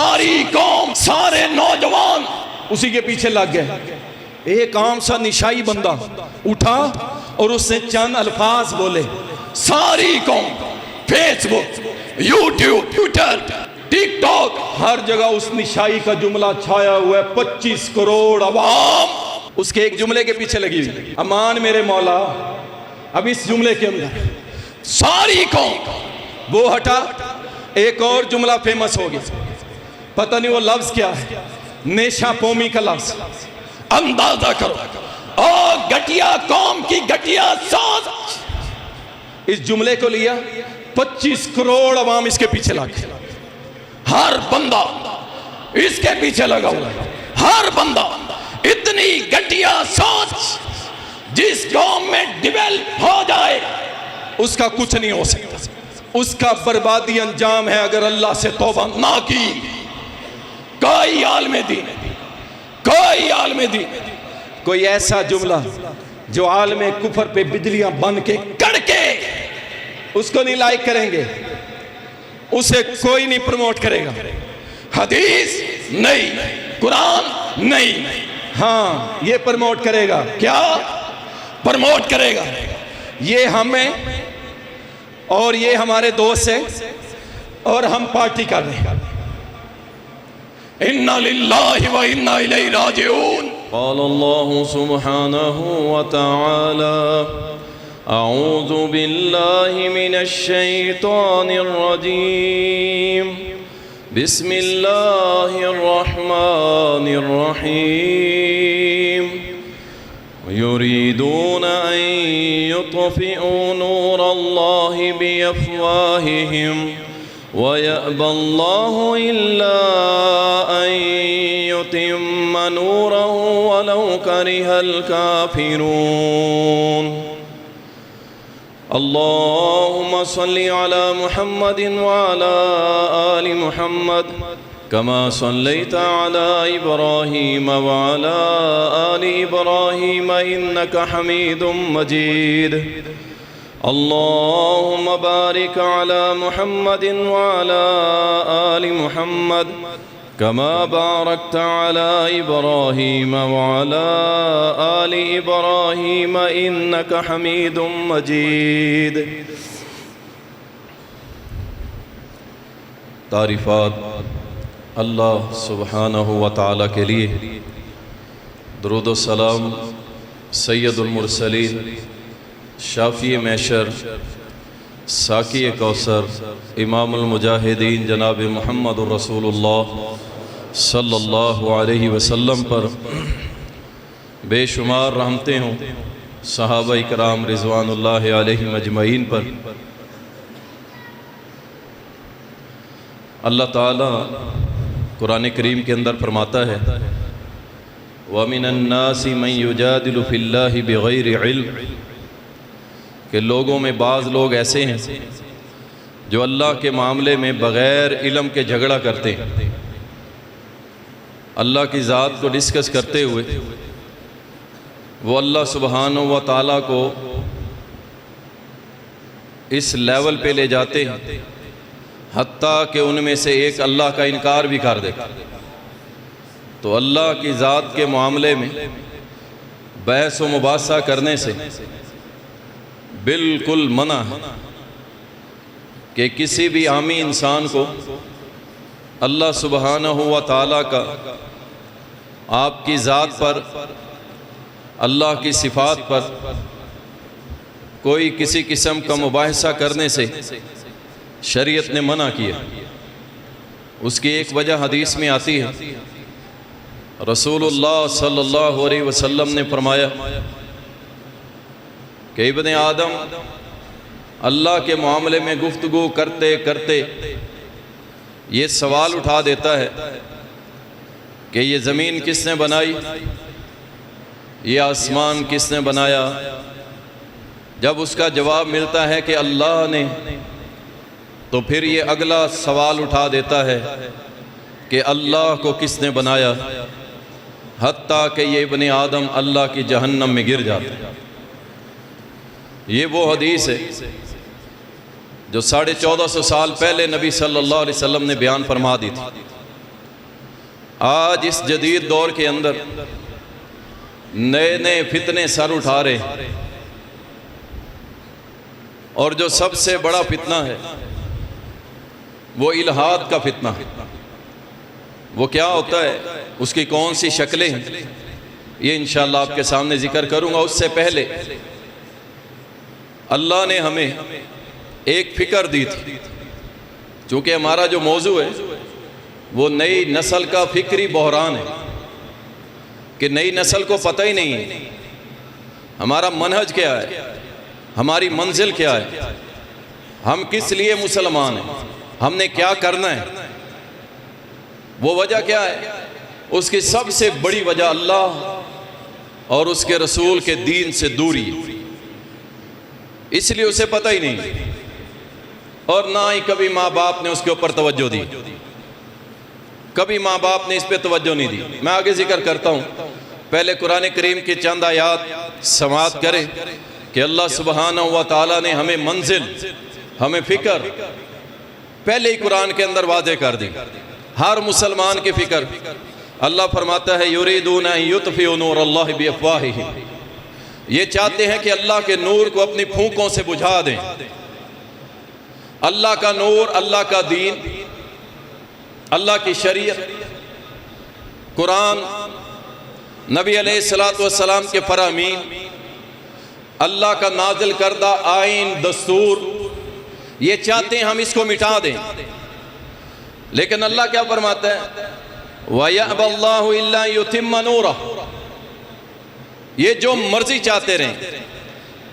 सारी कौम, सारे नौजवान उसी के पीछे लग गए। एक आम सा निशाई बंदा उठा और उसने चंद अल्फाज बोले, सारी कौम फेसबुक, यूट्यूब, ट्विटर, टिकटॉक, हर जगह उस निशाई का जुमला छाया हुआ है। 25 करोड़ अवाम उसके एक जुमले के पीछे लगी हुई। अमान मेरे मौला, अब इस जुमले के अंदर सारी कौम, वो हटा, एक और जुमला फेमस हो गया। पता नहीं वो लफ्ज क्या है, नेशा पोमी का लफ्ज। अंदाजा करो और घटिया कौम की घटिया सोच। इस जुमले को लिया, 25 करोड़ अवाम इसके पीछे लगे। हर बंदा इसके पीछे लगा हुआ है, हर बंदा। इतनी घटिया सोच जिस कौम में डेवलप हो जाए उसका कुछ नहीं हो सकता, उसका बर्बादी अंजाम है अगर अल्लाह से तौबा ना की। कोई आलमे दीन, कोई आलमे दीन, कोई ऐसा जुमला जो आलमे कुफर पे बिजलियां बन के कड़के, उसको नहीं लाइक करेंगे, उसे कोई नहीं प्रमोट करेगा। हदीस नहीं, कुरान नहीं, हाँ ये प्रमोट करेगा। क्या प्रमोट करेगा? ये हमें और ये हमारे दोस्त है और हम पार्टी कर रहे हैं। इन्ना लिल्लाहि व इन्ना इलैहि राजिऊन। क़ाल अल्लाहु सुब्हानहु व तआला अऊज़ु बिल्लाहि मिनश शैतानिर रजीम। बिस्मिल्लाहिर रहमानिर रहीम। युरीदून अन युत्फ़िऊ नूरल्लाहि बिअफ़वाहिहिम वयअबल्लाहु इल्ला अन युतिम्म नूरहु वलौ करिहल काफ़िरून। अल्लाहुम्मा सल्लि अला मुहम्मदिन व अला आलि मुहम्मद कमा सल्लैता अला इब्राहीम व अला आलि इब्राहीम इन्नका हमीदुम मजीद। अल्लाहुम्मा बारिक अला मुहम्मदिन व अला आलि मुहम्मद कमा बारकता अला इब्राहीम व अला आलि इब्राहीम इन्नका हमीदुम मजीद। तारीफ़ात अल्लाह सुब्हानहु व तआला के लिए, दुरूद व सलाम सैयदुल मुरसलीन, शाफ़ी महशर, साकी कौसर, इमामुल मुजाहिदीन जनाब मुहम्मदुर रसूलुल्लाह सल्लल्लाहु अलैहि वसल्लम पर बेशुमार रहमतें हों, सहाबा इकराम रिज़वानुल्लाहि अलैहिम अजमईन पर। अल्लाह ताला कुरान करीम के अंदर फरमाता है, व मिनन्नासि मन युजादिलु फिल्लाहि बिगैरि इल्म, कि लोगों में बाज़ लोग ऐसे हैं जो अल्लाह के मामले में बग़ैर इल्म के झगड़ा करते हैं। अल्लाह की ज़ात को डिस्कस करते हुए वो अल्लाह सुब्हानहु व तआला को इस लेवल पे ले जाते हैं हत्ता कि उनमें से एक अल्लाह का इनकार भी कर दे। तो अल्लाह की ज़ात के मामले में बहस व मुबासा करने से बिल्कुल मना है कि किसी भी आमी इंसान को अल्लाह सुब्हानहु व तआला का आपकी ज़ात पर, अल्लाह की सिफ़ात पर कोई किसी किस्म का मुबाहिसा करने से शरीयत ने मना किया। उसकी एक वजह हदीस में आती है, रसूलुल्लाह सल्लल्लाहु अलैहि वसल्लम ने फरमाया कि इब्ने आदम अल्लाह के मामले में गुफ्तगू करते करते ये सवाल उठा देता है कि ये ज़मीन किसने बनाई, ये आसमान किसने बनाया। जब उसका जवाब मिलता है कि अल्लाह ने, तो फिर ये अगला सवाल उठा देता है कि अल्लाह को किसने बनाया, हत्ता कि ये इब्ने आदम अल्लाह की जहन्नम में गिर जाते हैं। ये वो हदीस है जो 1450 साल पहले नबी सल्लल्लाहु अलैहि वसल्लम ने बयान फरमा दी थी। आज इस जदीद दौर के अंदर नए नए फितने सर उठा रहे, और जो सबसे बड़ा फितना है वो इल्हाद का फितना है। वो क्या होता है, उसकी कौन सी शक्लें हैं, ये इंशाअल्लाह आपके सामने जिक्र करूंगा। उससे पहले अल्लाह ने हमें एक फिक्र दी थी, चूँकि हमारा जो मौजू है वो नई नस्ल का फिक्री बहरान है कि नई नस्ल को पता ही नहीं है हमारा मनहज क्या है, हमारी मंजिल क्या है, हम किस लिए मुसलमान हैं, हमने क्या करना है, वो वजह क्या है। उसकी सबसे बड़ी वजह अल्लाह और उसके रसूल के दीन से दूरी, इसलिए उसे पता ही नहीं, और ना ही कभी माँ बाप ने उसके ऊपर तवज्जो दी, कभी माँ बाप ने इस पे तवज्जो नहीं दी। मैं आगे जिक्र करता हूँ, पहले कुरान करीम की चंद आयात समाअत करें कि अल्लाह सुब्हानहू व तआला ने हमें मंजिल, हमें फिक्र पहले ही कुरान के अंदर वादे कर दी। हर मुसलमान की फिक्र, अल्लाह फरमाता है युरीदूना युतफिउ नूरल्लाहि बिअफ़वाहिहिम, ये चाहते हैं कि अल्लाह के नूर को अपनी फूंकों से बुझा दें। अल्लाह का नूर, अल्लाह का दीन, अल्लाह की शरीयत, कुरान, नबी अलैहिस्सलातु वस्सलाम के फरामीन, अल्लाह का नाजिल करदा आइन, दस्तूर, ये चाहते हैं हम इसको मिटा दें। लेकिन अल्लाह क्या फरमाता है, वयअबल्लाहु इल्ला युतिम्मा नूरहु, ये जो मर्जी चाहते रहें,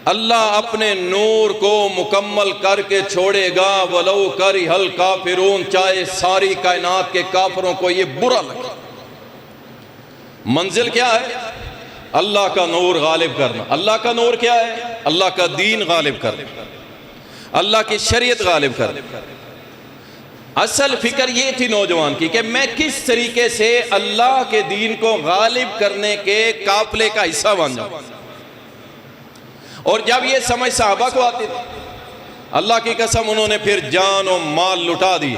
अल्लाह अपने नूर को मुकम्मल करके छोड़ेगा। वलौ करिहल काफिरून, चाहे सारी कायनात के काफिरों को ये बुरा लगे। मंजिल क्या है, अल्लाह का नूर गालिब करना। अल्लाह का नूर क्या है, अल्लाह का दीन गालिब करना, अल्लाह की शरीयत गालिब करना। असल फिक्र ये थी नौजवान की कि मैं किस तरीके से अल्लाह के दीन को गालिब करने के काफिले का हिस्सा बन जाऊं। और जब ये समझ सहाबा को आती थी, अल्लाह की कसम उन्होंने फिर जान और माल लुटा दी,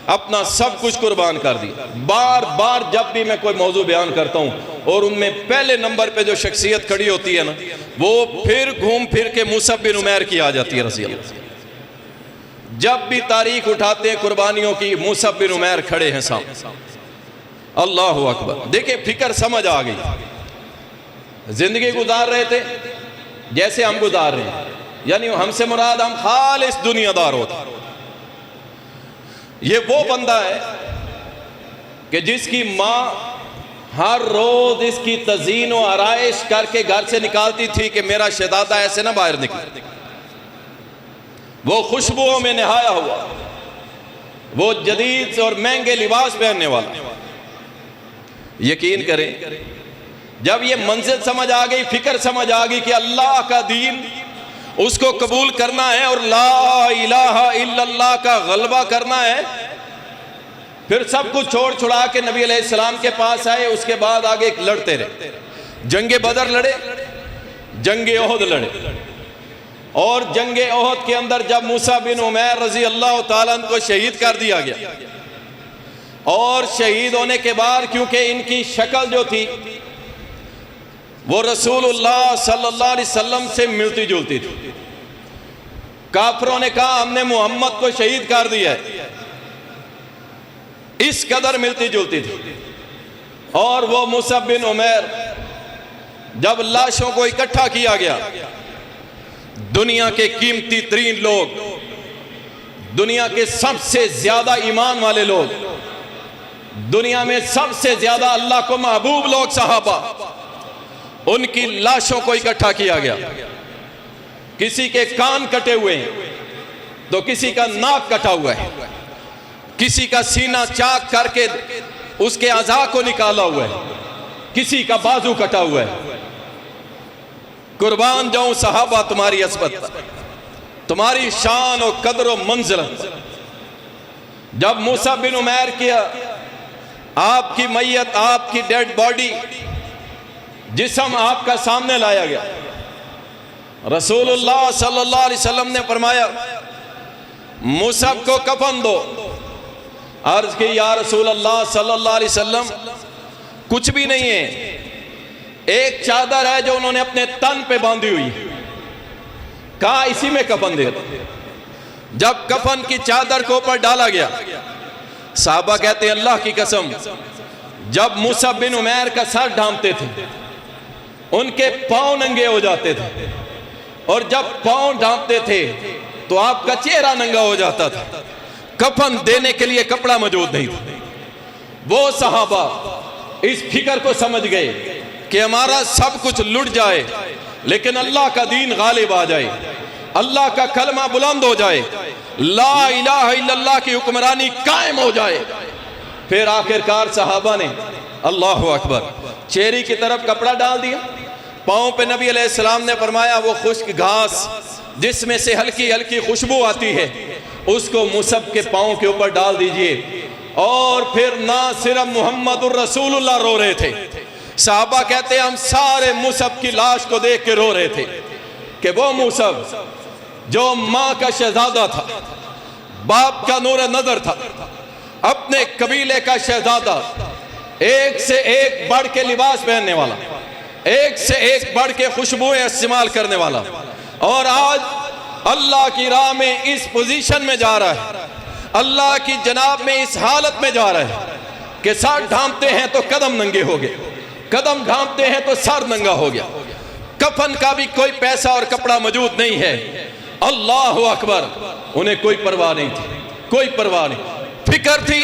अपना सब कुछ कुर्बान कर दिया। बार बार जब भी मैं कोई मौजू बयान करता हूँ और उनमें पहले नंबर पे जो शख्सियत खड़ी होती है ना, वो फिर घूम फिर के मुसअब बिन उमैर की आ जाती है रज़ी अल्लाह। जब भी तारीख उठाते हैं कुर्बानियों की, मुसअब बिन उमैर खड़े हैं सामने। अल्लाहु अकबर। देखिए फिक्र समझ आ गई। जिंदगी गुजार रहे थे जैसे हम गुजार रहे हैं, यानी हमसे मुराद हम खालिस दुनियादार होते। ये वो बंदा है कि जिसकी माँ हर रोज इसकी तज़ीन और आराइश करके घर से निकालती थी कि मेरा शहजादा ऐसे ना बाहर निकले। वो खुशबुओं में नहाया हुआ, वो जदीद और महंगे लिबास पहनने वाला। यकीन करें, जब ये मंजिल समझ आ गई, फिक्र समझ आ गई कि अल्लाह का दीन उसको कबूल करना है और ला इलाहा इल्लल्लाह का गलबा करना है, फिर सब कुछ छोड़ छुड़ा के नबी अलैहिस्सलाम के पास आए। उसके बाद आगे लड़ते रहे, जंगे बदर लड़े, जंगे ओहद लड़े, और जंगे ओहद के अंदर जब मूसा बिन उमैर रजी अल्लाह ताला को शहीद कर दिया गया, और शहीद होने के बाद क्योंकि इनकी शक्ल जो थी वो रसूलुल्लाह सल्लल्लाहु अलैहि वसल्लम से मिलती जुलती थी, काफिरों ने कहा हमने मोहम्मद को शहीद कर दिया है, इस कदर मिलती जुलती थी। और वो मुसअब बिन उमैर, जब लाशों को इकट्ठा किया गया, दुनिया के कीमती तरीन लोग, दुनिया के सबसे ज्यादा ईमान वाले लोग, दुनिया में सबसे ज्यादा अल्लाह को महबूब लोग सहाबा, उनकी लाशों को इकट्ठा किया गया। किसी के कान कटे हुए हैं तो किसी का नाक कटा हुआ है, किसी का सीना चाक करके उसके अज़ा को निकाला हुआ है, किसी का बाजू कटा हुआ है। कुर्बान जाऊं सहाबा तुम्हारी अस्मत, तुम्हारी शान और कदर और मंजिल। जब मूसा बिन उमैर किया, आपकी मैयत, आपकी डेड बॉडी, जिस्म आपका सामने लाया गया, रसूलुल्लाह सल्लल्लाहु अलैहि वसल्लम ने फरमाया मुसअब को कफन दो, अर्ज की या रसूल अल्लाह सल्लल्लाहु अलैहि वसल्लम, कुछ भी नहीं है, एक चादर है जो उन्होंने अपने तन पे बांधी हुई। कहा इसी में कफन दे दो। जब कफन की चादर को ऊपर डाला गया, साहबा कहते हैं अल्लाह की कसम, जब मुसअब बिन उमैर का सर ढांपते थे उनके पांव नंगे हो जाते थे, और जब पांव ढांपते थे तो आपका चेहरा नंगा हो जाता था। कफन देने के लिए कपड़ा मौजूद नहीं था। वो सहाबा इस फिक्र को समझ गए कि हमारा सब कुछ लुट जाए लेकिन अल्लाह का दीन गालिब आ जाए, अल्लाह का कलमा बुलंद हो जाए, ला इलाहा इल्लल्लाह की हुक्मरानी कायम हो जाए। फिर आखिरकार सहाबा ने अल्लाह अकबर चेहरे की तरफ कपड़ा डाल दिया। पाँव पे नबी अलैहिस्सलाम ने फरमाया वो खुश्क घास जिसमें से हल्की हल्की खुशबू आती है उसको मुसअब के पाँव के ऊपर डाल दीजिए। और फिर ना सिर्फ मुहम्मदुर रसूलुल्लाह रो रहे थे, साहबा कहते हम सारे मुसअब की लाश को देख के रो रहे थे कि वो मुसअब जो माँ का शहजादा था, बाप का नूर नजर था, अपने कबीले का शहजादा, एक से एक बढ़ के लिबास पहनने वाला, एक से एक बढ़ के खुशबुएं इस्तेमाल करने वाला, और आज अल्लाह की राह में इस पोजीशन में जा रहा है, अल्लाह की जनाब में इस हालत में जा रहा है कि सर ढांपते हैं तो कदम नंगे हो गए, कदम ढांपते हैं तो सर नंगा हो गया। कफन का भी कोई पैसा और कपड़ा मौजूद नहीं है। अल्लाह अकबर, उन्हें कोई परवाह नहीं थी, कोई परवाह नहीं। फिक्र थी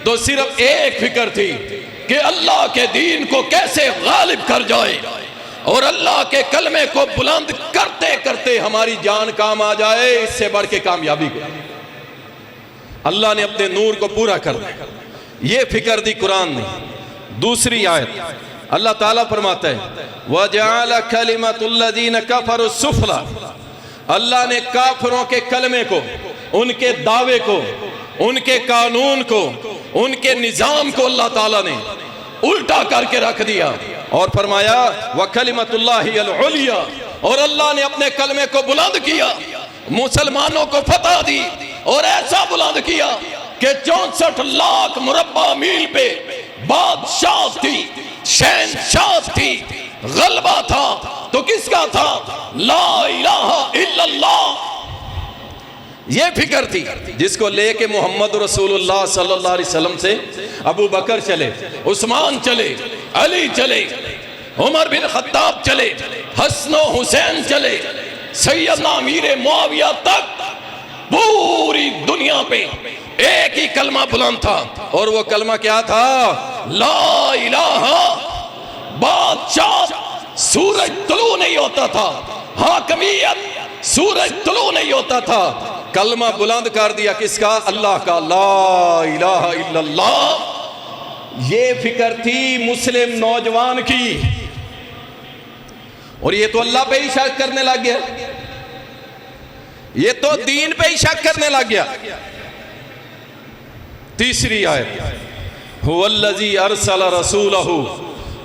तो सिर्फ एक फिक्र थी कि अल्लाह के दीन को कैसे गालिब कर जाए और अल्लाह के कलमे को बुलंद करते करते हमारी जान काम आ जाए। इससे बढ़ के कामयाबी को अल्लाह ने अपने नूर को पूरा कर दिया। ये फिक्र दी कुरान ने। दूसरी आयत अल्लाह ताला फरमाता है वजअल कलिमतुल्लज़ीन कफरु सुफ़ला, अल्लाह ने काफिरों के कलमे को, उनके दावे को, उनके कानून को, उनके निजाम को अल्लाह ताला ने उल्टा करके रख दिया और फरमाया व कलिमतुल्लाहि अल उलिया, और अल्लाह ने अपने कलमे को बुलंद किया, मुसलमानों को फतह दी और ऐसा बुलंद किया कि 64 लाख मुरब्बा मील पे बादशाह थी, शहंशाह थी, गलबा था तो किसका था? ला इलाहा इल्लल्लाह। ये फिक्र थी जिसको लेके मोहम्मद रसूलुल्लाह सल्लल्लाहु अलैहि वसल्लम से अबू बकर चले, उस्मान चले, अली चले, उमर बिन खत्ताब चले, हसन हुसैन चले, सैयदना अमीर मुआविया तक पूरी दुनिया पे एक ही कलमा बुलंद था और वो कलमा क्या था? ला इलाहा। बादशाह सूरज तुलू नहीं होता था, हाकमियत सूरज तुलू नहीं होता था, कलमा बुलंद कर दिया किसका? अल्लाह का, ला इलाहा इल्लल्लाह। ये फिक्र थी मुस्लिम नौजवान की, और ये तो अल्लाह पे ही शक करने लग गया, ये तो दीन पे ही शक करने लग गया। तीसरी आयत हुवल्लज़ी अरसला रसूलहू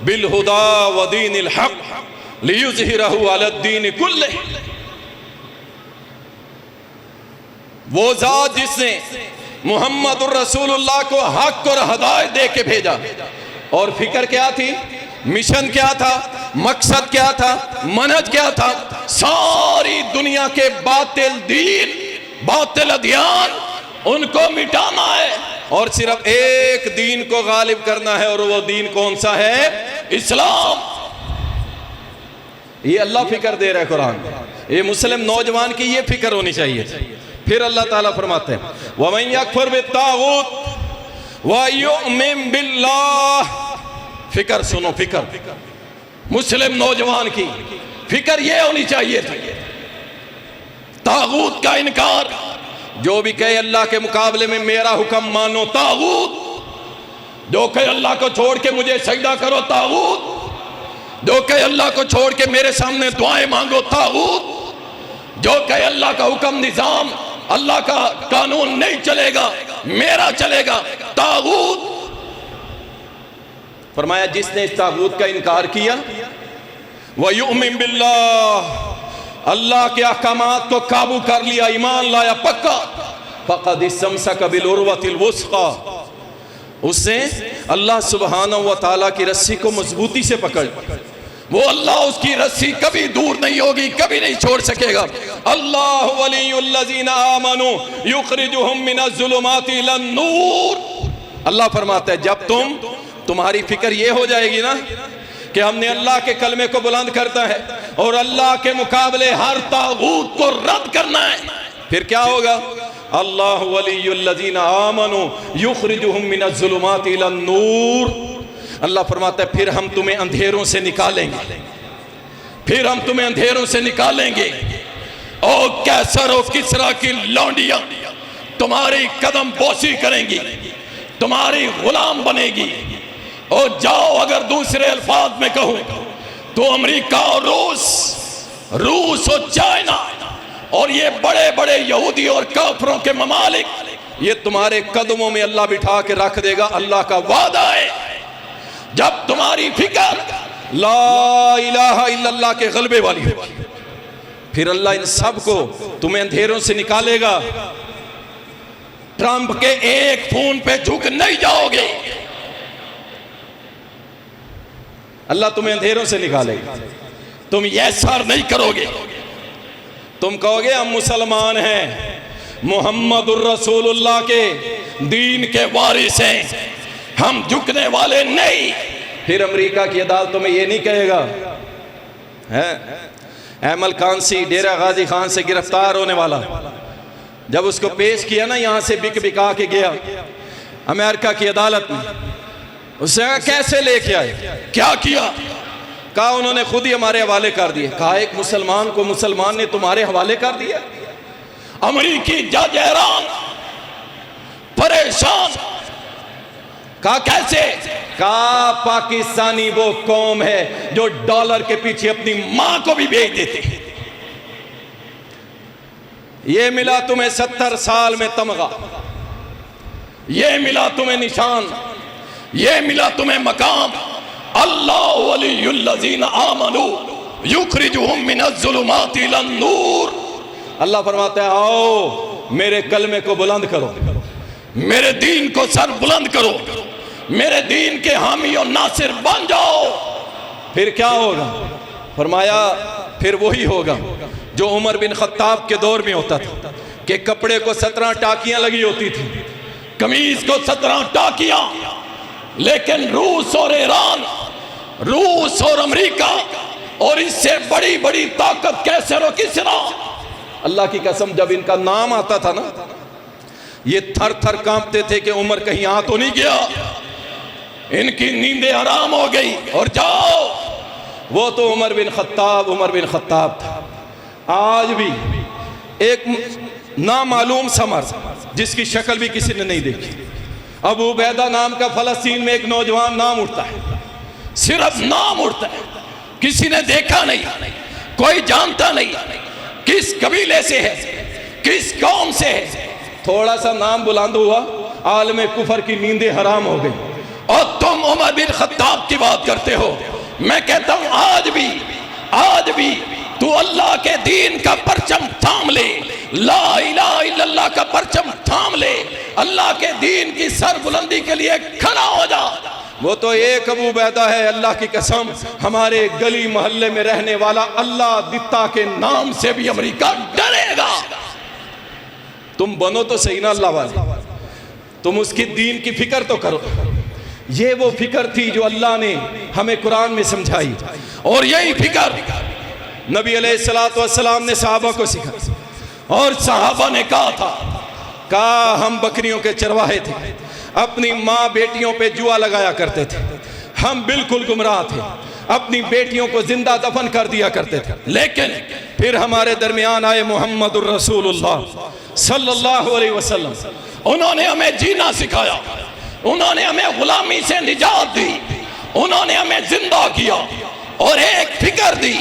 बिल हुदा व दीनिल हक़ लियुज़हिरहू अलद्दीन कुल्लिह, वो जात जिसने मुहम्मदुर रसूलुल्लाह को हक और हदायत दे के भेजा। और फिक्र क्या थी? मिशन क्या था? मकसद क्या था? मनहज क्या था? सारी दुनिया के बातिल दीन, बातिल अदियान उनको मिटाना है और सिर्फ एक दीन को गालिब करना है, और वो दीन कौन सा है? इस्लाम। ये अल्लाह फिक्र दे रहा है कुरान। ये मुस्लिम नौजवान की ये फिक्र होनी चाहिए। फिर अल्लाह ताला फरमाते हैं वमन यकफुर बित्तागूत व युमिन बिल्लाह। फिक्र सुनो, फिक्र मुस्लिम नौजवान की फिक्र ये होनी चाहिए थी। तागूत का इनकार, जो भी कहे अल्लाह के मुकाबले में मेरा हुक्म मानो, तागूत। जो कहे अल्लाह को छोड़ के मुझे सजदा करो, तागूत। जो कहे अल्लाह को छोड़ के मेरे सामने दुआएं मांगो, तागूत। जो कहे अल्लाह का हुक्म, निजाम, अल्लाह का कानून नहीं चलेगा, मेरा चलेगा, तागूत। फरमाया जिसने इस तागूत का इनकार किया, व युमिन बिल्लाह, अल्लाह के अहकामात को काबू कर लिया, ईमान लाया पक्का, फक़द इस्तमसक बिल उर्वतिल वुस्क़ा, उससे अल्लाह सुब्हानहू व तआला की रस्सी को मजबूती से पकड़, वो अल्लाह उसकी रस्सी कभी दूर नहीं होगी, कभी नहीं छोड़ सकेगा। अल्लाहु वलियुल्लज़ीना आमनू युखरिजुहुम मिनज़्ज़ुलुमाति इलन-नूर। अल्लाह फरमाता है जब तुम्हारी फिक्र ये हो जाएगी ना कि हमने अल्लाह के कलमे को बुलंद करना है और अल्लाह के मुकाबले हर तागूत को रद्द करना है, फिर क्या होगा? अल्लाहु वलियुल्लज़ीना आमनू युखरिजुहुम मिनज़्ज़ुलुमाति इलन-नूर। अल्लाह फरमाता है फिर हम तुम्हें अंधेरों से निकालेंगे, फिर हम तुम्हें अंधेरों से निकालेंगे। और कैसर और किसरा की लौंडियां तुम्हारी कदम बोसी करेंगी, तुम्हारी गुलाम बनेगी। और जाओ, अगर दूसरे अल्फाज में कहूं तो अमेरिका और रूस और चाइना और ये बड़े बड़े यहूदी और काफरों के ममालिक, ये तुम्हारे कदमों में अल्लाह बिठा के रख देगा। अल्लाह का वादा है जब तुम्हारी फिक्र ला इलाहा इल्लल्लाह के गलबे वाली होगी, फिर अल्लाह इन सब को तुम्हें अंधेरों से निकालेगा। ट्रंप के एक फोन पे झुक नहीं जाओगे, अल्लाह तुम्हें अंधेरों से निकालेगा। तुम यसार नहीं करोगे, तुम कहोगे हम मुसलमान हैं, मुहम्मदुर रसूलुल्लाह के दीन के वारिस हैं, हम झुकने वाले नहीं। फिर अमेरिका की अदालत में ये नहीं कहेगा है अहमल कांसी डेरा गाजी खान से गिरफ्तार होने वाला, जब उसको पेश किया ना, यहां से बिक बिका के गया अमेरिका की अदालत में, उससे कैसे लेके आए, क्या किया? कहा उन्होंने खुद ही हमारे हवाले कर दिए। कहा एक मुसलमान को मुसलमान ने तुम्हारे हवाले कर दिया? अमेरिकी जज हैरान परेशान। कहा कैसे? कहा पाकिस्तानी वो कौम है जो डॉलर के पीछे अपनी मां को भी बेच देती है। ये मिला तुम्हें 70 साल में तमगा, ये मिला तुम्हें निशान, ये मिला तुम्हें मकाम। अल्लाहु वलियुल्लज़ीना आमनू युखरिजुहुम मिनज़्ज़ुलुमाति इलन-नूर। अल्लाह फरमाता है आओ मेरे कलमे को बुलंद करो, मेरे दीन को सर बुलंद करो, मेरे दीन के हामी और नासिर बन जाओ। फिर क्या होगा? फरमाया फिर वही होगा जो उमर बिन खत्ताब के दौर में होता था कि कपड़े को 17 टाकियां लगी होती थी, कमीज को 17 टाकियां। लेकिन रूस और ईरान, रूस और अमेरिका और इससे बड़ी बड़ी ताकत कैसर और किसरा, अल्लाह की कसम जब इनका नाम आता था ना, ये थर थर कांपते थे कि उमर कहीं आ तो नहीं गया, इनकी नींदें हराम हो गई। और जाओ, वो तो उमर बिन खत्ताब था। आज भी एक नामालूम समर जिसकी शक्ल भी किसी ने नहीं देखी, अबू उबैदा नाम का फलस्तीन में एक नौजवान नाम उठता है, सिर्फ नाम उठता है, किसी ने देखा नहीं, कोई जानता नहीं किस कबीले से है, किस कौम से है। थोड़ा सा नाम बुलंद हुआ, आलम कुफर की नींदें हराम हो गई। और तुम उमर बिन खत्ताब की बात करते हो। मैं कहता हूं आज भी तू अल्लाह के दीन का परचम थाम ले, ला इलाहा इल्लल्लाह का परचम थाम ले, अल्लाह के दीन की सर बुलंदी के लिए खड़ा हो जा। वो तो एक अबू उबैदा है, अल्लाह की कसम, हमारे गली मोहल्ले में रहने वाला, अल्लाह दित्ता के नाम से भी अमेरिका डरेगा। तुम बनो तो सही ना अल्लाह वाले, तुम उसकी दीन की फिक्र तो करो। ये वो फिक्र थी जो अल्लाह ने हमें कुरान में समझाई, और यही फिक्र नबी अलैहिस्सलातु वस्सलाम ने सहाबा को सिखाई। और सहाबा ने कहा हम बकरियों के चरवाहे थे, अपनी माँ बेटियों पे जुआ लगाया करते थे, हम बिल्कुल गुमराह थे, अपनी बेटियों को जिंदा दफन कर दिया करते थे। लेकिन फिर हमारे दरमियान आए मोहम्मदुर रसूलुल्लाह सल्लल्लाहु अलैहि वसल्लम, उन्होंने हमें जीना सिखाया, उन्होंने हमें गुलामी से निजात दी, उन्होंने हमें जिंदा किया और एक फिक्र दी,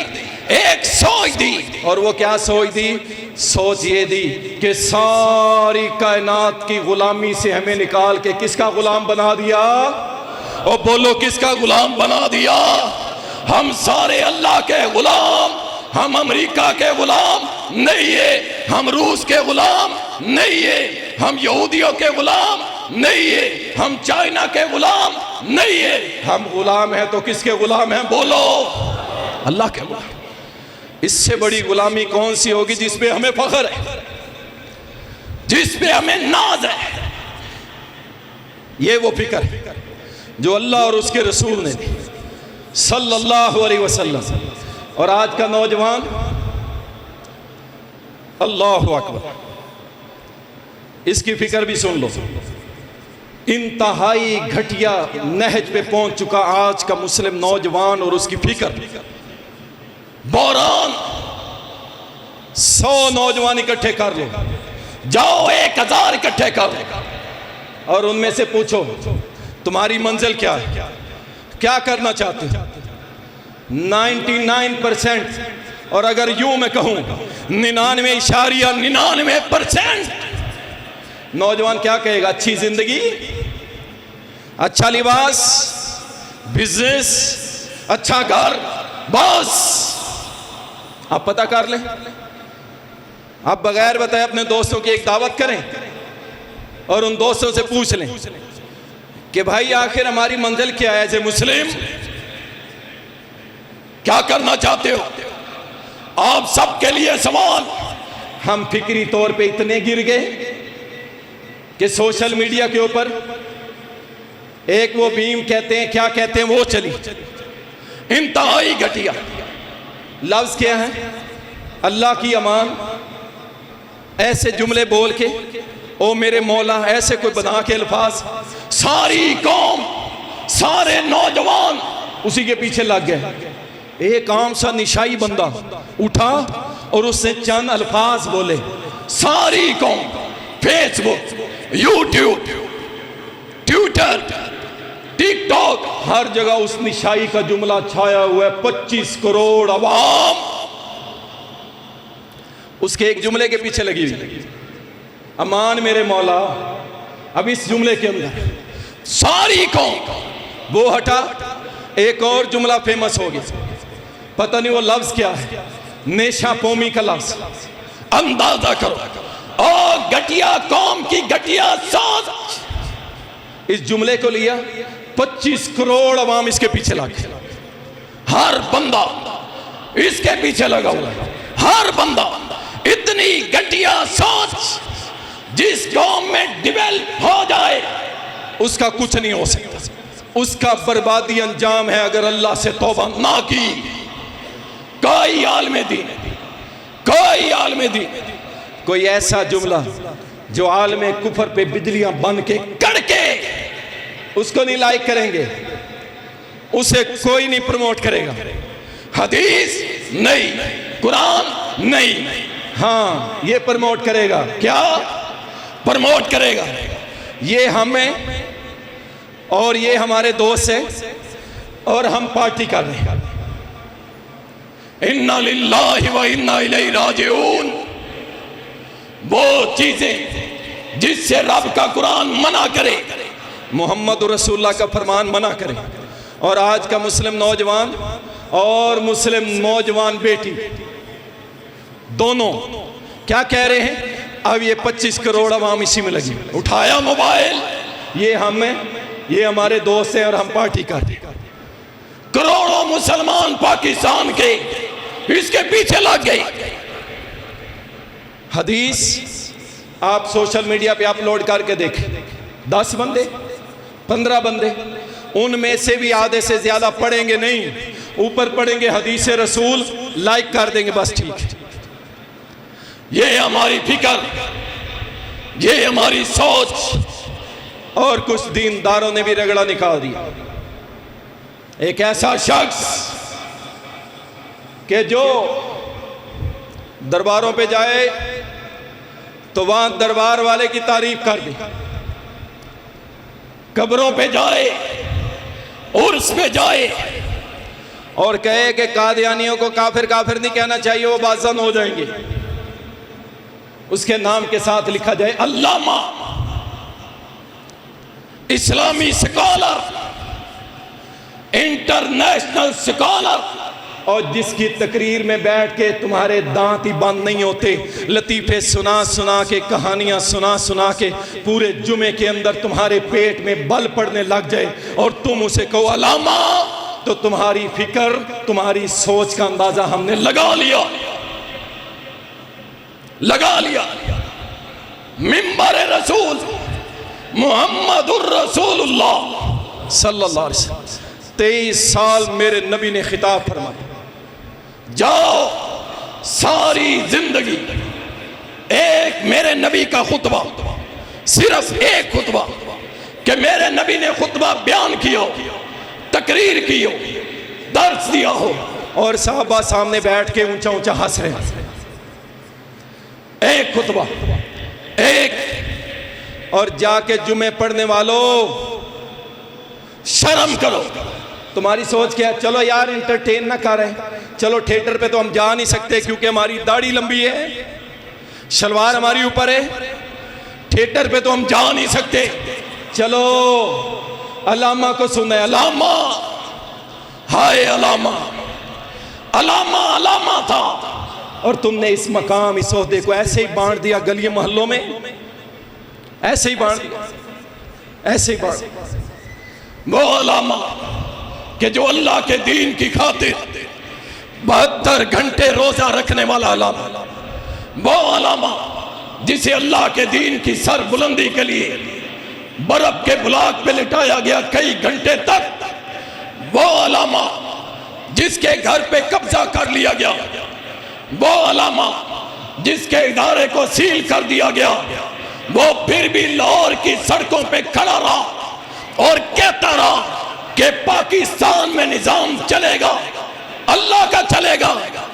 एक सोच दी। और वो क्या सोच दी? सोच ये दी कि सारी कायनात की गुलामी से हमें निकाल के किसका गुलाम बना दिया? और बोलो किसका गुलाम बना दिया? हम सारे अल्लाह के गुलाम, हम अमेरिका के गुलाम नहीं है, हम रूस के गुलाम नहीं है, हम यहूदियों के गुलाम नहीं है, हम चाइना के गुलाम नहीं है। हम गुलाम हैं तो किसके गुलाम हैं? बोलो, अल्लाह के गुलाम। इससे बड़ी गुलामी कौन सी होगी जिस पे हमें फख्र है, जिस पे हमें नाज है? ये वो फिक्र है जो अल्लाह और उसके रसूल ने दी सल्लल्लाहु अलैहि वसल्लम। और आज का नौजवान, अल्लाहु अकबर, इसकी फिक्र भी सुन लो। इंतहाई घटिया नहज पे पहुंच चुका आज का मुस्लिम नौजवान और उसकी फिक्र। बहरान 100 नौजवान इकट्ठे कर लो, जाओ 1000 इकट्ठे कर लो और उनमें से पूछो तुम्हारी मंजिल क्या है, क्या करना चाहते हो? 99%, और अगर यूं मैं कहूं 99.99% नौजवान क्या कहेगा? अच्छी जिंदगी, अच्छा लिबास, बिजनेस, अच्छा घर, बस। आप पता कर लें, आप बगैर बताए अपने दोस्तों की एक दावत करें और उन दोस्तों से पूछ लें कि भाई आखिर हमारी मंजिल क्या है? एज ए मुस्लिम क्या करना चाहते हो? आप सबके लिए सवाल। हम फिक्री तौर पे इतने गिर गए कि सोशल मीडिया के ऊपर एक वो बीम कहते हैं, क्या कहते हैं वो चली, इंतहाई घटिया लफ्ज क्या है? अल्लाह की अमान, ऐसे जुमले बोल के, ओ मेरे मौला, ऐसे कोई बना के अल्फाज, सारी कौम, सारे नौजवान उसी के पीछे लग गए। एक आम सा निशाई बंदा उठा और उसने चंद अल्फाज बोले, सारी कौम फेसबुक, यूट्यूब, ट्विटर, टिकटॉक, हर जगह उस निशाई का जुमला छाया हुआ है। 25 करोड़ अवाम उसके एक जुमले के पीछे लगी हुई। अमान मेरे मौला, अब इस जुमले के अंदर सारी कौम, वो हटा, एक और जुमला फेमस हो गया, पता नहीं वो लफ्ज क्या है, नेशा पोमी का लफ्ज। अंदाजा करो और घटिया कौम की घटिया सोच। इस जुमले को लिया, 25 करोड़ अवाम इसके पीछे लगे, हर बंदा इसके पीछे लगा हुआ है, हर बंदा। इतनी घटिया सोच जिस कौम में डेवलप हो जाए उसका कुछ नहीं हो सकता, उसका बर्बादी अंजाम है अगर अल्लाह से तौबा ना की। कोई आलमे दीन, कोई आलमे दीन, कोई ऐसा जुमला जो आलमे कुफर पे बिजलियां बन के कड़के, उसको नहीं लाइक करेंगे, उसे कोई नहीं प्रमोट करेगा। हदीस नहीं, कुरान नहीं, हाँ ये प्रमोट करेगा। क्या प्रमोट करेगा? ये हमें और ये हमारे दोस्त है और हम पार्टी कर रहे हैं। इन्ना लिल्लाहि व इन्ना इलैहि राजिऊन। वो चीजें जिससे रब का कुरान मना करे, मोहम्मद रसूलुल्लाह का फरमान मना करे, और आज का मुस्लिम नौजवान और मुस्लिम नौजवान बेटी दोनों क्या कह रहे हैं? अब ये 25 करोड़ अवाम इसी में लगी, उठाया मोबाइल, ये हमें, ये हमारे दोस्त हैं और हम पार्टी कर रहे हैं। करोड़ों मुसलमान पाकिस्तान के इसके पीछे लग गए। हदीस आप सोशल मीडिया पे अपलोड करके देखें, 10 बंदे 15 बंदे, उनमें से भी आधे से ज्यादा पढ़ेंगे नहीं, ऊपर पढ़ेंगे हदीस रसूल, लाइक कर देंगे, बस ठीक है। ये हमारी फिक्र, ये हमारी सोच। और कुछ दीनदारों ने भी रगड़ा निकाल दिया। एक ऐसा शख्स कि जो दरबारों पे जाए तो वहां दरबार वाले की तारीफ कर दे, कब्रों पे जाए, उर्स पे जाए और कहे कि कादियानियों को काफिर काफिर नहीं कहना चाहिए, वो बाज़न हो जाएंगे। उसके नाम के साथ लिखा जाए अल्लामा, इस्लामी स्कॉलर, इंटरनेशनल स्कॉलर, और जिसकी तकरीर में बैठ के तुम्हारे दांत ही बंद नहीं होते, लतीफ़े सुना सुना के, कहानियाँ सुना सुना के पूरे जुमे के अंदर तुम्हारे पेट में बल पड़ने लग जाए और तुम उसे कहो अलामा, तो तुम्हारी फिक्र, तुम्हारी सोच का अंदाजा हमने लगा लिया। मिंबर रसूल मुहम्मदुर रसूलुल्लाह सल्लल्लाहु अलैहि वसल्लम 23 साल मेरे नबी ने खिताब फरमाया, जाओ सारी जिंदगी एक मेरे नबी का खुतबा, सिर्फ एक खुतबा कि मेरे नबी ने खुतबा बयान किया, तकरीर की हो, दर्स दिया हो और साहबा सामने बैठ के ऊंचा ऊंचा हंस रहे हैं। एक खुतबा, एक। और जाके जुमे पढ़ने वालों शर्म करो। तुम्हारी सोच क्या है? चलो यार इंटरटेन ना कर रहे, चलो थिएटर पे तो हम जा नहीं सकते क्योंकि हमारी दाढ़ी लंबी है, शलवार हमारी ऊपर है, थिएटर पे तो हम जा नहीं सकते, चलो अलामा को सुने। अलामा, हाय अलामा, अलामा अलामा था और तुमने इस मकाम, इस ओहदे को ऐसे ही बांट दिया गली मोहल्लों में, ऐसे ही बांट दिया, ऐसे ही बांट दिया। वो अलामा कि जो अल्लाह के दीन की खातिर 72 घंटे रोजा रखने वाला अलामा, वो अलामा जिसे अल्लाह के दीन की सर बुलंदी के लिए बर्फ के बुलाक पे लिटाया गया कई घंटे तक, वो अलामा जिसके घर पे कब्जा कर लिया गया, वो अलामा जिसके इदारे को सील कर दिया गया, वो फिर भी लाहौर की सड़कों पे खड़ा रहा और कहता रहा कि पाकिस्तान में निजाम चलेगा, अल्लाह का चलेगा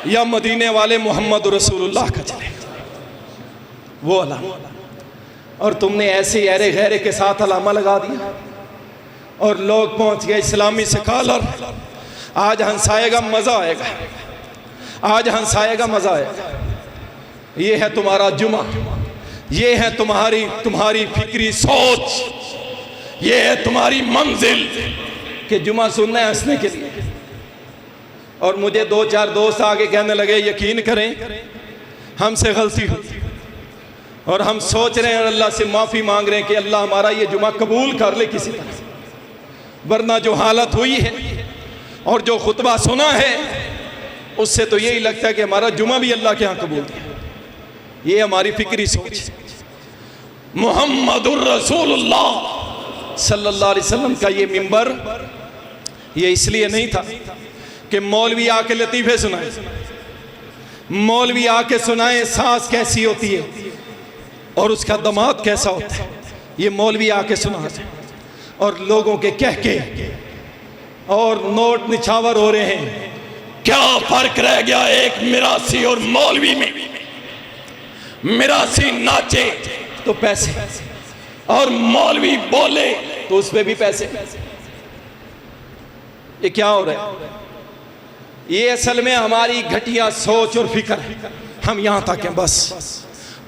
या मदीने वाले मोहम्मद रसूलुल्लाह का चलेगा। वो अलामा। और तुमने ऐसे अरे गैरे के साथ अलामा लगा दिया और लोग पहुंच गए इस्लामी स्कॉलर। आज हंसाएगा मजा आएगा, आज हंसाएगा मजा आएगा। ये है तुम्हारा जुमा, ये है तुम्हारी फिक्री सोच, ये है तुम्हारी मंजिल कि जुमा सुनना है हंसने के लिए। और मुझे 2-4 दोस्त आगे कहने लगे यकीन करें हमसे गलती हुई और हम सोच रहे हैं अल्लाह से माफ़ी मांग रहे हैं कि अल्लाह हमारा ये जुमा कबूल कर ले किसी तरह, वरना जो हालत हुई है और जो खुतबा सुना है उससे तो यही लगता है कि हमारा जुमा भी अल्लाह के यहाँ कबूल दिया। ये हमारी फिक्री सोच। मुहम्मदुर रसूलुल्लाह सल्लल्लाहु अलैहि वसल्लम का ये मिंबर ये इसलिए नहीं था कि मौलवी आके लतीफ़े सुनाए, मौलवी आके सुनाए सांस कैसी होती है और उसका दमाद कैसा होता है, ये मौलवी आके सुनाते और लोगों के कह के और नोट निछावर हो रहे हैं। क्या फर्क रह गया एक मिरासी और मौलवी में? मिरासी नाचे तो पैसे और मौलवी बोले तो उसमें भी पैसे। ये क्या हो रहा है? ये असल में हमारी घटिया सोच और फिक्र है। हम यहां तक हैं बस।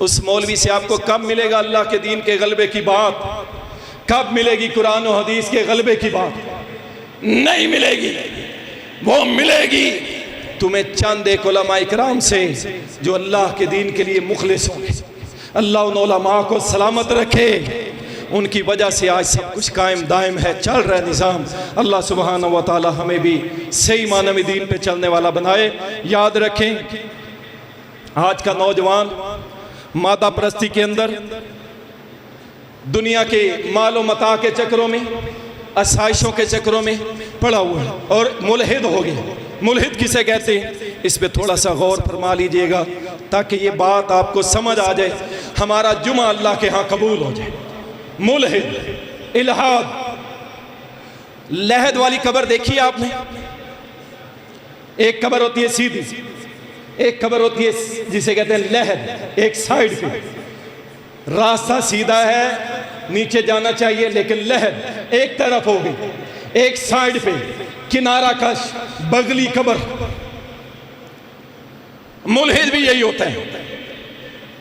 उस मौलवी से आपको कब मिलेगा अल्लाह के दीन के गलबे की बात? कब मिलेगी कुरान और हदीस के गलबे की बात? नहीं मिलेगी। वो मिलेगी तुम्हें चंद एक उलमा इकराम से जो अल्लाह के दीन के लिए मुखलिस होंगे। अल्लाह उन उलमा को सलामत रखे, उनकी वजह से आज सब कुछ कायम दायम है, चल रहा है निज़ाम। अल्लाह सुब्हानहू व तआला हमें भी सही माने में दीन पे चलने वाला बनाए। याद रखें आज का नौजवान मादा परस्ती के अंदर, दुनिया के मालो मता के चक्रों में, आसाइशों के चक्रों में पड़ा हुआ है और मुलहिद हो गया। मुलहिद किसे कहते हैं इस पे थोड़ा सा गौर फरमा लीजिएगा ताकि ये बात आपको समझ आ जाए, हमारा जुमा अल्लाह के यहाँ कबूल हो जाए। मुलहिद, इल्हाद, लहद वाली कब्र देखी आपने? एक कब्र होती है सीधी, एक कब्र होती है जिसे कहते हैं लहद। एक साइड पे रास्ता सीधा है, नीचे जाना चाहिए, लेकिन लहद एक तरफ होगी, एक साइड पे किनारा कश बगली कब्र। मुलहिद भी यही होता है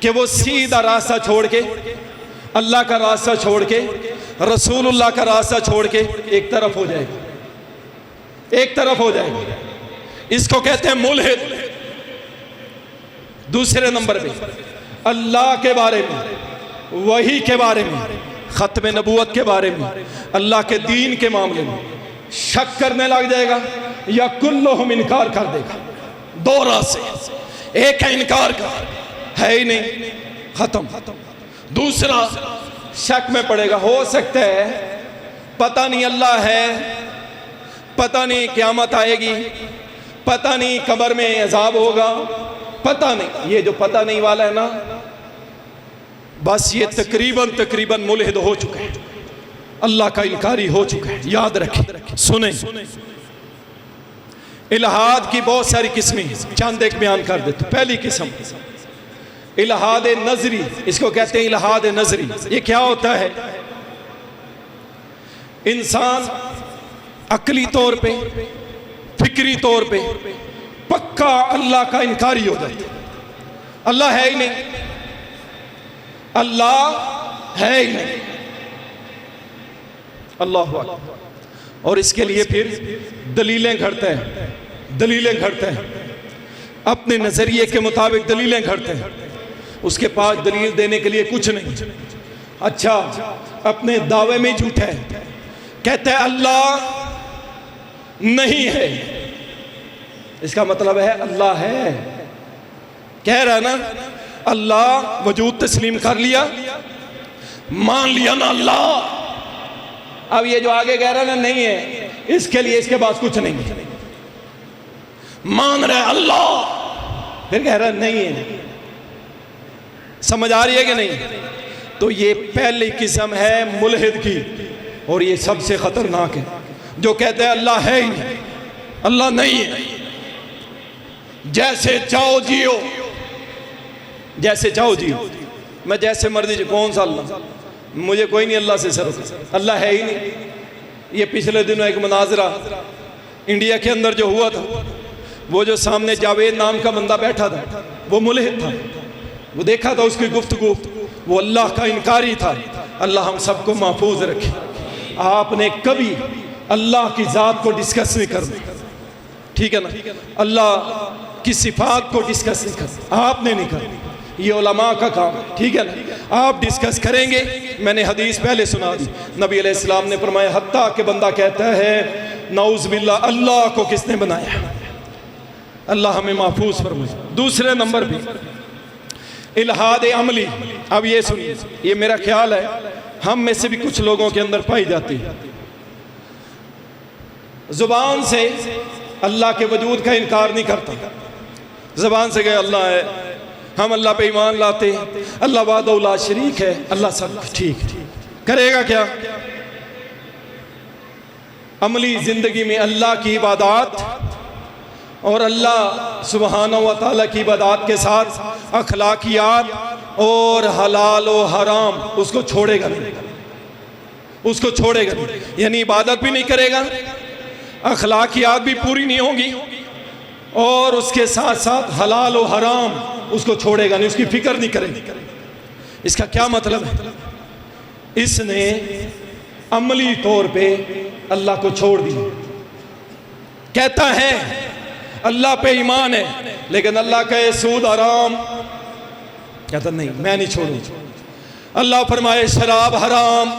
कि वो सीधा रास्ता छोड़ के, अल्लाह का रास्ता छोड़ के, रसूलुल्लाह का रास्ता छोड़ के एक तरफ हो जाएगा, एक तरफ हो जाएगा। इसको कहते हैं मुल्हिद। दूसरे नंबर पे अल्लाह के बारे में, वही के बारे में, खत्म नबूवत के बारे में, अल्लाह के दीन के मामले में शक करने लग जाएगा या कुल्लुहुम इनकार कर देगा। दो राह से, एक है इनकार का, है ही नहीं, खत्म। दूसरा शक में पड़ेगा, हो सकता है पता नहीं अल्लाह है, पता नहीं क़यामत आएगी, पता नहीं कब्र में अज़ाब होगा, पता नहीं। ये जो पता नहीं वाला है ना, बस ये तकरीबन मुल्हिद हो चुका है, अल्लाह का इनकारी हो चुका है। याद रखें, सुने, इल्हाद की बहुत सारी किस्में, चंद एक बयान कर देते। पहली किस्म इल्हाद नजरी, इसको कहते हैं इल्हाद नजरी। ये क्या होता है? इंसान अकली तौर पे, फिक्री तौर पे पक्का अल्लाह का इनकारी हो जाता है। अल्लाह है ही नहीं, अल्लाह है ही नहीं, अल्लाह हुआ। और इसके लिए फिर दलीलें घड़ते हैं, दलीलें घड़ते हैं, अपने नजरिए के मुताबिक दलीलें घड़ते हैं। उसके पास दलील देने के लिए कुछ नहीं। अच्छा, अपने दावे में झूठा है, कहते हैं अल्लाह नहीं है, इसका मतलब है अल्लाह है। कह रहा ना, अल्लाह वजूद तस्लीम कर लिया, मान लिया ना अल्लाह। अब ये जो आगे कह रहा ना नहीं है, इसके लिए इसके पास कुछ नहीं है। मान रहा है अल्लाह, फिर कह रहा नहीं है। समझ आ रही है कि नहीं? तो ये पहली किस्म है मुल्हिद की, और ये सबसे खतरनाक है, जो कहते हैं अल्लाह है ही नहीं, अल्लाह नहीं है, जैसे चाहो जियो, जैसे चाहो जियो, मैं जैसे मर्जी जी। कौन सा अल्लाह? मुझे कोई नहीं अल्लाह से सर, अल्लाह है ही नहीं। ये पिछले दिनों एक मुनाजरा इंडिया के अंदर जो हुआ था, वो जो सामने जावेद नाम का बंदा बैठा था, वो मुल्हिद था। वो देखा था उसकी गुफ्तगू, वो अल्लाह का इनकारी था। अल्लाह हम सबको महफूज रखे। आपने कभी अल्लाह की ज़ात को डिस्कस नहीं करना, ठीक है ना? अल्लाह की सिफात को डिस्कस नहीं करना, आपने नहीं करना, ये उलमा का काम है, ठीक है ना? आप डिस्कस करेंगे। मैंने हदीस पहले सुना दी, नबी अलैहिस्सलाम ने फरमाया, हत्ता के बंदा कहता है नऊज़ बिल्लाह, अल्लाह को किसने बनाया? अल्लाह हमें महफूज फरमाए। दूसरे नंबर पे इल्हाद अमली। अब ये सुनिए, ये मेरा ख्याल है हम में से भी कुछ लोगों के अंदर पाई जाती है। जुबान से अल्लाह के वजूद का इनकार नहीं करता, जुबान से कहे अल्लाह है, हम अल्लाह पे ईमान लाते, अल्लाह वाहदहू ला शरीक है, अल्लाह सब ठीक करेगा क्या? अमली जिंदगी में अल्लाह की इबादत और अल्लाह सुब्हानहू व तआला की इबादत के साथ अखलाकियात और हलाल और हराम उसको छोड़ेगा नहीं, उसको छोड़ेगा नहीं। यानी इबादत भी नहीं करेगा, अखलाकियात भी पूरी नहीं होगी, और उसके साथ साथ हलाल और हराम उसको छोड़ेगा नहीं, उसकी फिक्र नहीं करेगा। इसका क्या मतलब है? इसने अमली तौर पे अल्लाह को छोड़ दिया। कहता है अल्लाह पे ईमान है, लेकिन अल्लाह कहे सूद हराम, कहता नहीं मैं नहीं छोड़ूंगा। अल्लाह फरमाए शराब हराम,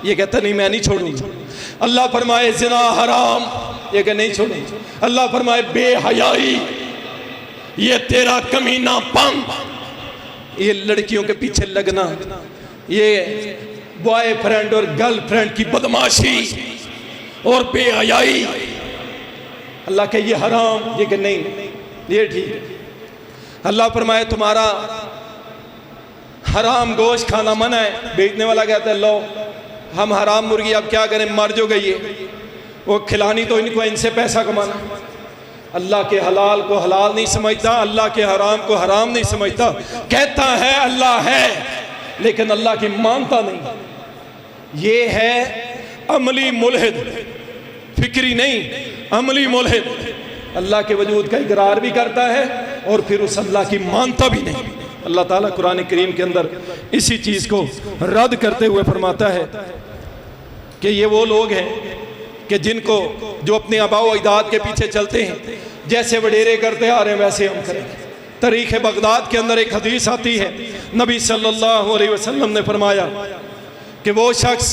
ये कहता नहीं मैं नहीं छोड़ूंगा। अल्लाह फरमाए जिना हराम, ये कहे नहीं छोड़ूंगा। अल्लाह फरमाए बेहयाई, ये तेरा कमीनापन, ये लड़कियों के पीछे लगना, ये बॉयफ्रेंड और गर्लफ्रेंड की बदमाशी और बेहयाई, अल्लाह के ये हराम, ये कि नहीं ये ठीक है। अल्लाह फरमाए तुम्हारा हराम गोश्त खाना मना है। बेचने वाला कहता है लो हम हराम मुर्गी अब क्या करें, मर जो गई है, वो खिलानी तो इनको, इनसे पैसा कमाना। अल्लाह के हलाल को हलाल नहीं समझता, अल्लाह के हराम को हराम नहीं समझता। कहता है अल्लाह है, लेकिन अल्लाह की मानता नहीं। ये है अमली मुल्हिद, फिक्री नहीं, अमली मुल्हिद। अल्लाह के वजूद का इकरार भी करता है और फिर उस अल्लाह की मानता भी नहीं। अल्लाह ताला कुरान करीम के अंदर इसी चीज़ को रद्द करते हुए फरमाता है कि ये वो लोग हैं कि जिनको जो अपने आबाओ अजदाद के पीछे चलते हैं, जैसे वडेरे करते आ रहे हैं वैसे हम करेंगे। तारीख़ बगदाद के अंदर एक हदीस आती है, नबी सल्लल्लाहु अलैहि वसल्लम ने फरमाया कि वो शख्स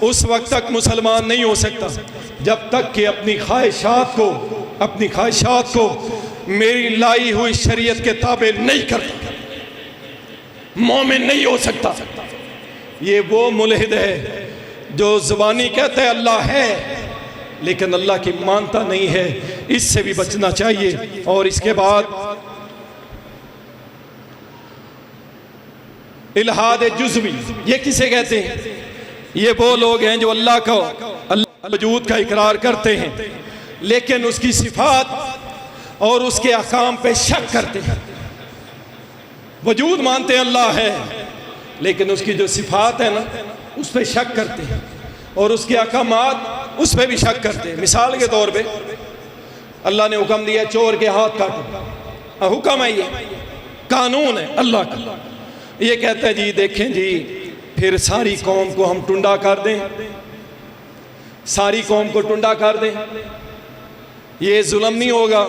उस वक्त तक मुसलमान नहीं हो सकता जब तक कि अपनी ख्वाहिशात को मेरी लाई हुई शरीयत के ताबे नहीं करता, मोमिन नहीं हो सकता। ये वो मुल्हिद है जो ज़ुबानी कहते हैं अल्लाह है, लेकिन अल्लाह की मानता नहीं है। इससे भी बचना चाहिए। और इसके बाद इल्हाद जुज़वी, ये किसे कहते हैं? ये वो लोग हैं जो अल्लाह वजूद का इकरार करते हैं, लेकिन उसकी सिफात और उसके अहकाम पे शक करते हैं। वजूद मानते हैं अल्लाह है, लेकिन उसकी जो सिफात है ना, उस पर शक करते हैं, और उसके अहकामात उस पर भी शक करते हैं। मिसाल के तौर पे अल्लाह ने हुक्म दिया चोर के हाथ काटो, हुक्म है, ये कानून है अल्लाह का। ये कहते हैं जी देखें जी, फिर सारी कौम को हम टुंडा कर दें, सारी कौम को टुंडा कर दें, ये जुल्म नहीं होगा?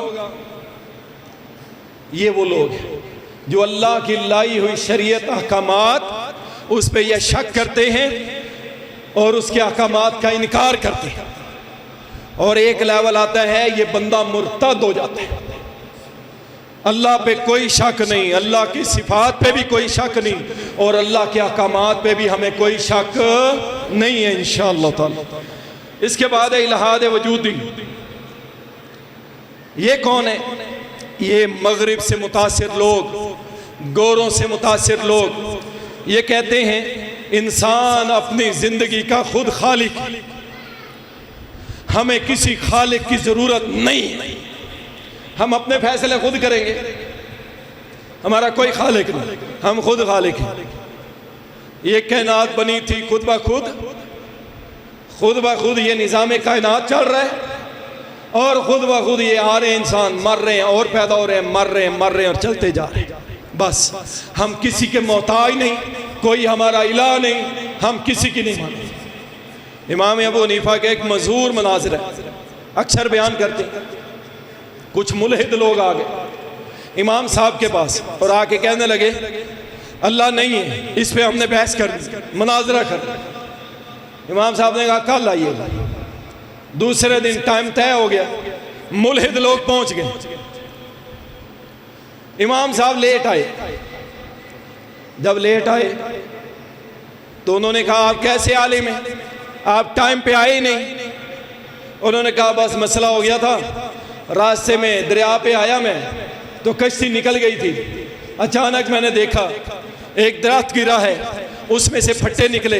ये वो लोग हैं जो अल्लाह की लाई हुई शरीयत अहकामात उस पर यह शक करते हैं और उसके अहकामात का इनकार करते हैं। और एक लेवल आता है ये बंदा मुर्तद हो जाता है। अल्लाह पे कोई शक नहीं, अल्लाह की सिफात पे भी कोई शक नहीं, और अल्लाह के अहकामात पे भी हमें कोई शक नहीं है इंशाअल्लाह ताला। इसके बाद है इल्हाद वजूदी। ये कौन है? ये मगरिब से मुतासिर लोग, गोरों से मुतासिर लोग। ये कहते हैं इंसान अपनी जिंदगी का खुद खालिक, हमें किसी खालिक की जरूरत नहीं, हम अपने फैसले खुद करेंगे, हमारा कोई खालिक नहीं, हम खुद खालिक हैं। ये कायनात बनी थी खुद ब खुद ये निज़ाम कायनात चल रहा है, और खुद ब खुद ये आ रहे इंसान मर रहे हैं और पैदा हो रहे हैं, मर रहे हैं और चलते जा रहे हैं। बस हम किसी के मोहताज नहीं, कोई हमारा इलाह नहीं, हम किसी की नहीं मानते। इमाम अबू हनीफा के एक मशहूर मनाज़िर है, अक्सर बयान करते हैं। कुछ मुल्हिद लोग आ गए इमाम साहब के पास और आके कहने लगे अल्लाह नहीं है, इस पे हमने बहस कर दी, मुनाजरा कर। इमाम साहब ने कहा कल आइएगा। दूसरे दिन टाइम तय हो गया, मुल्हिद लोग पहुंच गए। इमाम साहब लेट आए। जब लेट आए तो उन्होंने कहा आप कैसे आलिम हैं, आप टाइम पे आए ही नहीं। उन्होंने कहा बस मसला हो गया था, रास्ते में दरिया पे आया मैं तो कश्ती निकल गई थी, अचानक मैंने देखा एक दरख्त गिरा है, उसमें से फट्टे निकले,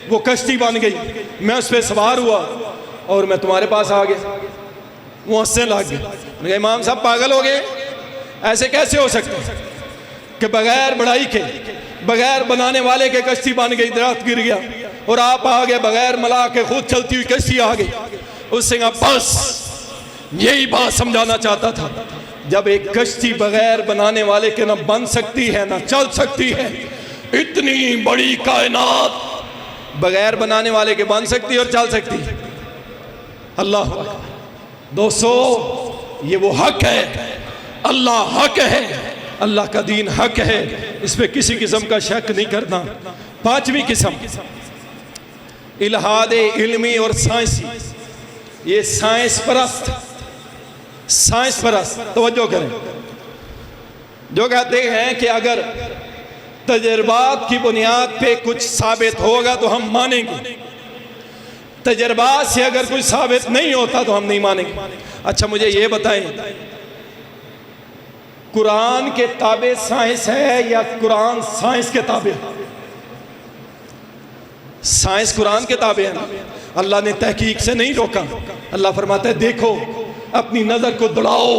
वो कश्ती बन गई, मैं उस पर सवार हुआ और मैं तुम्हारे पास आ गया। वो हंसने लग गए। इमाम साहब पागल हो गए, ऐसे कैसे हो सकते कि बगैर बढ़ाई के, बगैर बनाने वाले के कश्ती बन गई, दरख्त गिर गया और आप आ गए, बगैर मला के खुद चलती हुई कश्ती आ गई। उससे कहा बस यही बात समझाना चाहता था, जब एक कश्ती बगैर बनाने वाले के ना बन सकती है ना चल सकती है, इतनी बड़ी कायनात बगैर बनाने वाले के बन सकती है और चल सकती है। अल्लाह दोस्तों, ये वो हक है, अल्लाह हक है, अल्लाह का दीन हक है, इस पे किसी किस्म का शक नहीं करना। पांचवी किस्म इल्हाद इल्मी और साइंसी। ये साइंस परस्त तवज्जो करें, जो कहते हैं कि अगर तजर्बात की बुनियाद पे कुछ साबित होगा तो हम मानेंगे, तजर्बात से अगर कुछ साबित नहीं होता तो हम नहीं मानेंगे। अच्छा मुझे ये बताएं, कुरान के ताबे साइंस है या कुरान साइंस के ताबे? साइंस कुरान के ताबे है ना। अल्लाह ने तहकीक से नहीं रोका। अल्लाह फरमाता है देखो अपनी नजर को दौड़ाओ,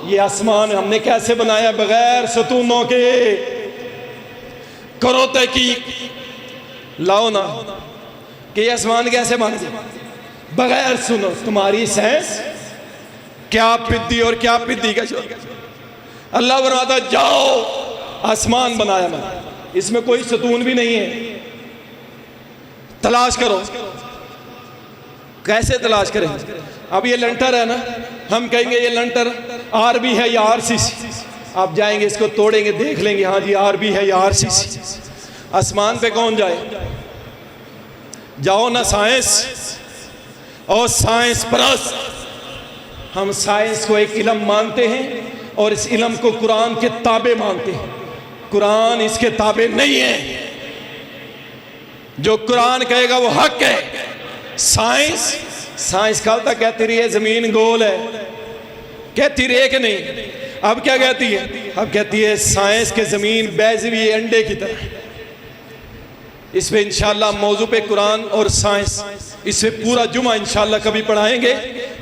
ये आसमान हमने कैसे बनाया बगैर सतूनों के, करो तहकीक, लाओ ना कि ये आसमान कैसे बन गया बगैर सुनो तुम्हारी साइंस क्या पिद्दी और क्या पिद्दी का शोर। अल्लाह फरमाता जाओ आसमान बनाया मैंने, इसमें कोई सतून भी नहीं है, तलाश करो, कैसे तलाश करें? अब ये लंटर है ना, हम कहेंगे ये लंटर आरबी है या आरसीसी। आप जाएंगे इसको तोड़ेंगे, देख लेंगे हाँ जी आरबी है या आरसीसी। आसमान पे कौन जाए? जाओ ना साइंस और साइंस परस्त। हम साइंस को एक इल्म मानते हैं और इस इल्म को कुरान के ताबे मानते हैं। कुरान इसके ताबे नहीं है। जो कुरान कहेगा वो हक है। साइंस कल तक कहती रही है जमीन गोल है, कहती रही है कि नहीं? अब क्या कहती है? अब कहती है साइंस के जमीन बैजी हुई अंडे की तरह। इस पे इंशाल्लाह मौजू पे कुरान और साइंस, इससे पूरा जुमा इंशाल्लाह कभी पढ़ाएंगे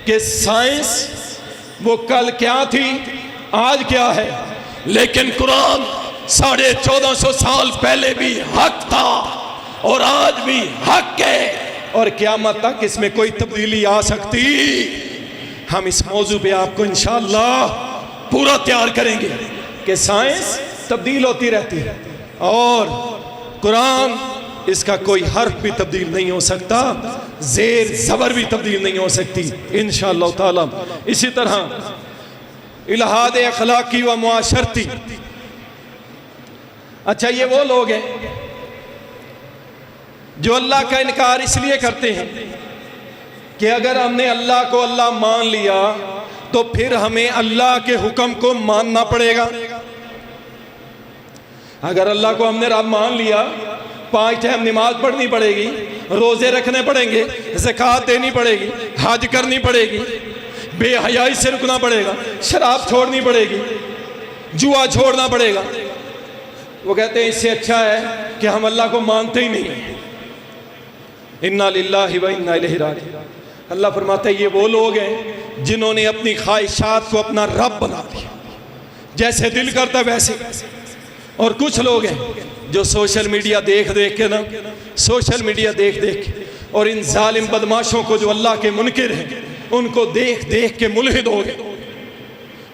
कि साइंस वो कल क्या थी आज क्या है, लेकिन कुरान 1450 साल पहले भी हक था और आज भी हक है और क़यामत तक इसमें कोई तब्दीली आ सकती। हम इस मौजू पे आपको इंशाल्लाह पूरा तैयार करेंगे कि साइंस तब्दील होती रहती है और कुरान इसका कोई हर्फ भी तब्दील नहीं हो सकता, जेर ज़बर भी तब्दील नहीं हो सकती इंशाअल्लाह ताला। इसी तरह इल्हाद अखलाकी व मुआशरती। अच्छा, ये वो लोग हैं जो अल्लाह का इनकार इसलिए करते हैं कि अगर हमने अल्लाह को अल्लाह मान लिया तो फिर हमें अल्लाह के हुक्म को मानना पड़ेगा। अगर अल्लाह को हमने रब मान लिया, 5 टाइम नमाज पढ़नी पड़ेगी, रोजे रखने पड़ेंगे, ज़कात देनी पड़ेगी, हज करनी पड़ेगी, बेहयाई से रुकना पड़ेगा, शराब छोड़नी पड़ेगी, जुआ छोड़ना पड़ेगा। वो कहते हैं इससे अच्छा है कि हम अल्लाह को मानते ही नहीं। इन्ना लिल्लाहि व इन्ना इलैहि राजिऊन। अल्लाह फरमाता है ये वो लोग हैं जिन्होंने अपनी ख्वाहिशात को अपना रब बना लिया, जैसे दिल करता वैसे। और कुछ लोग हैं जो सोशल मीडिया देख देख के ना, सोशल मीडिया देख देख के और इन जालिम बदमाशों को जो अल्लाह के मुनकिर हैं उनको देख देख के मुल्हिद हो गए,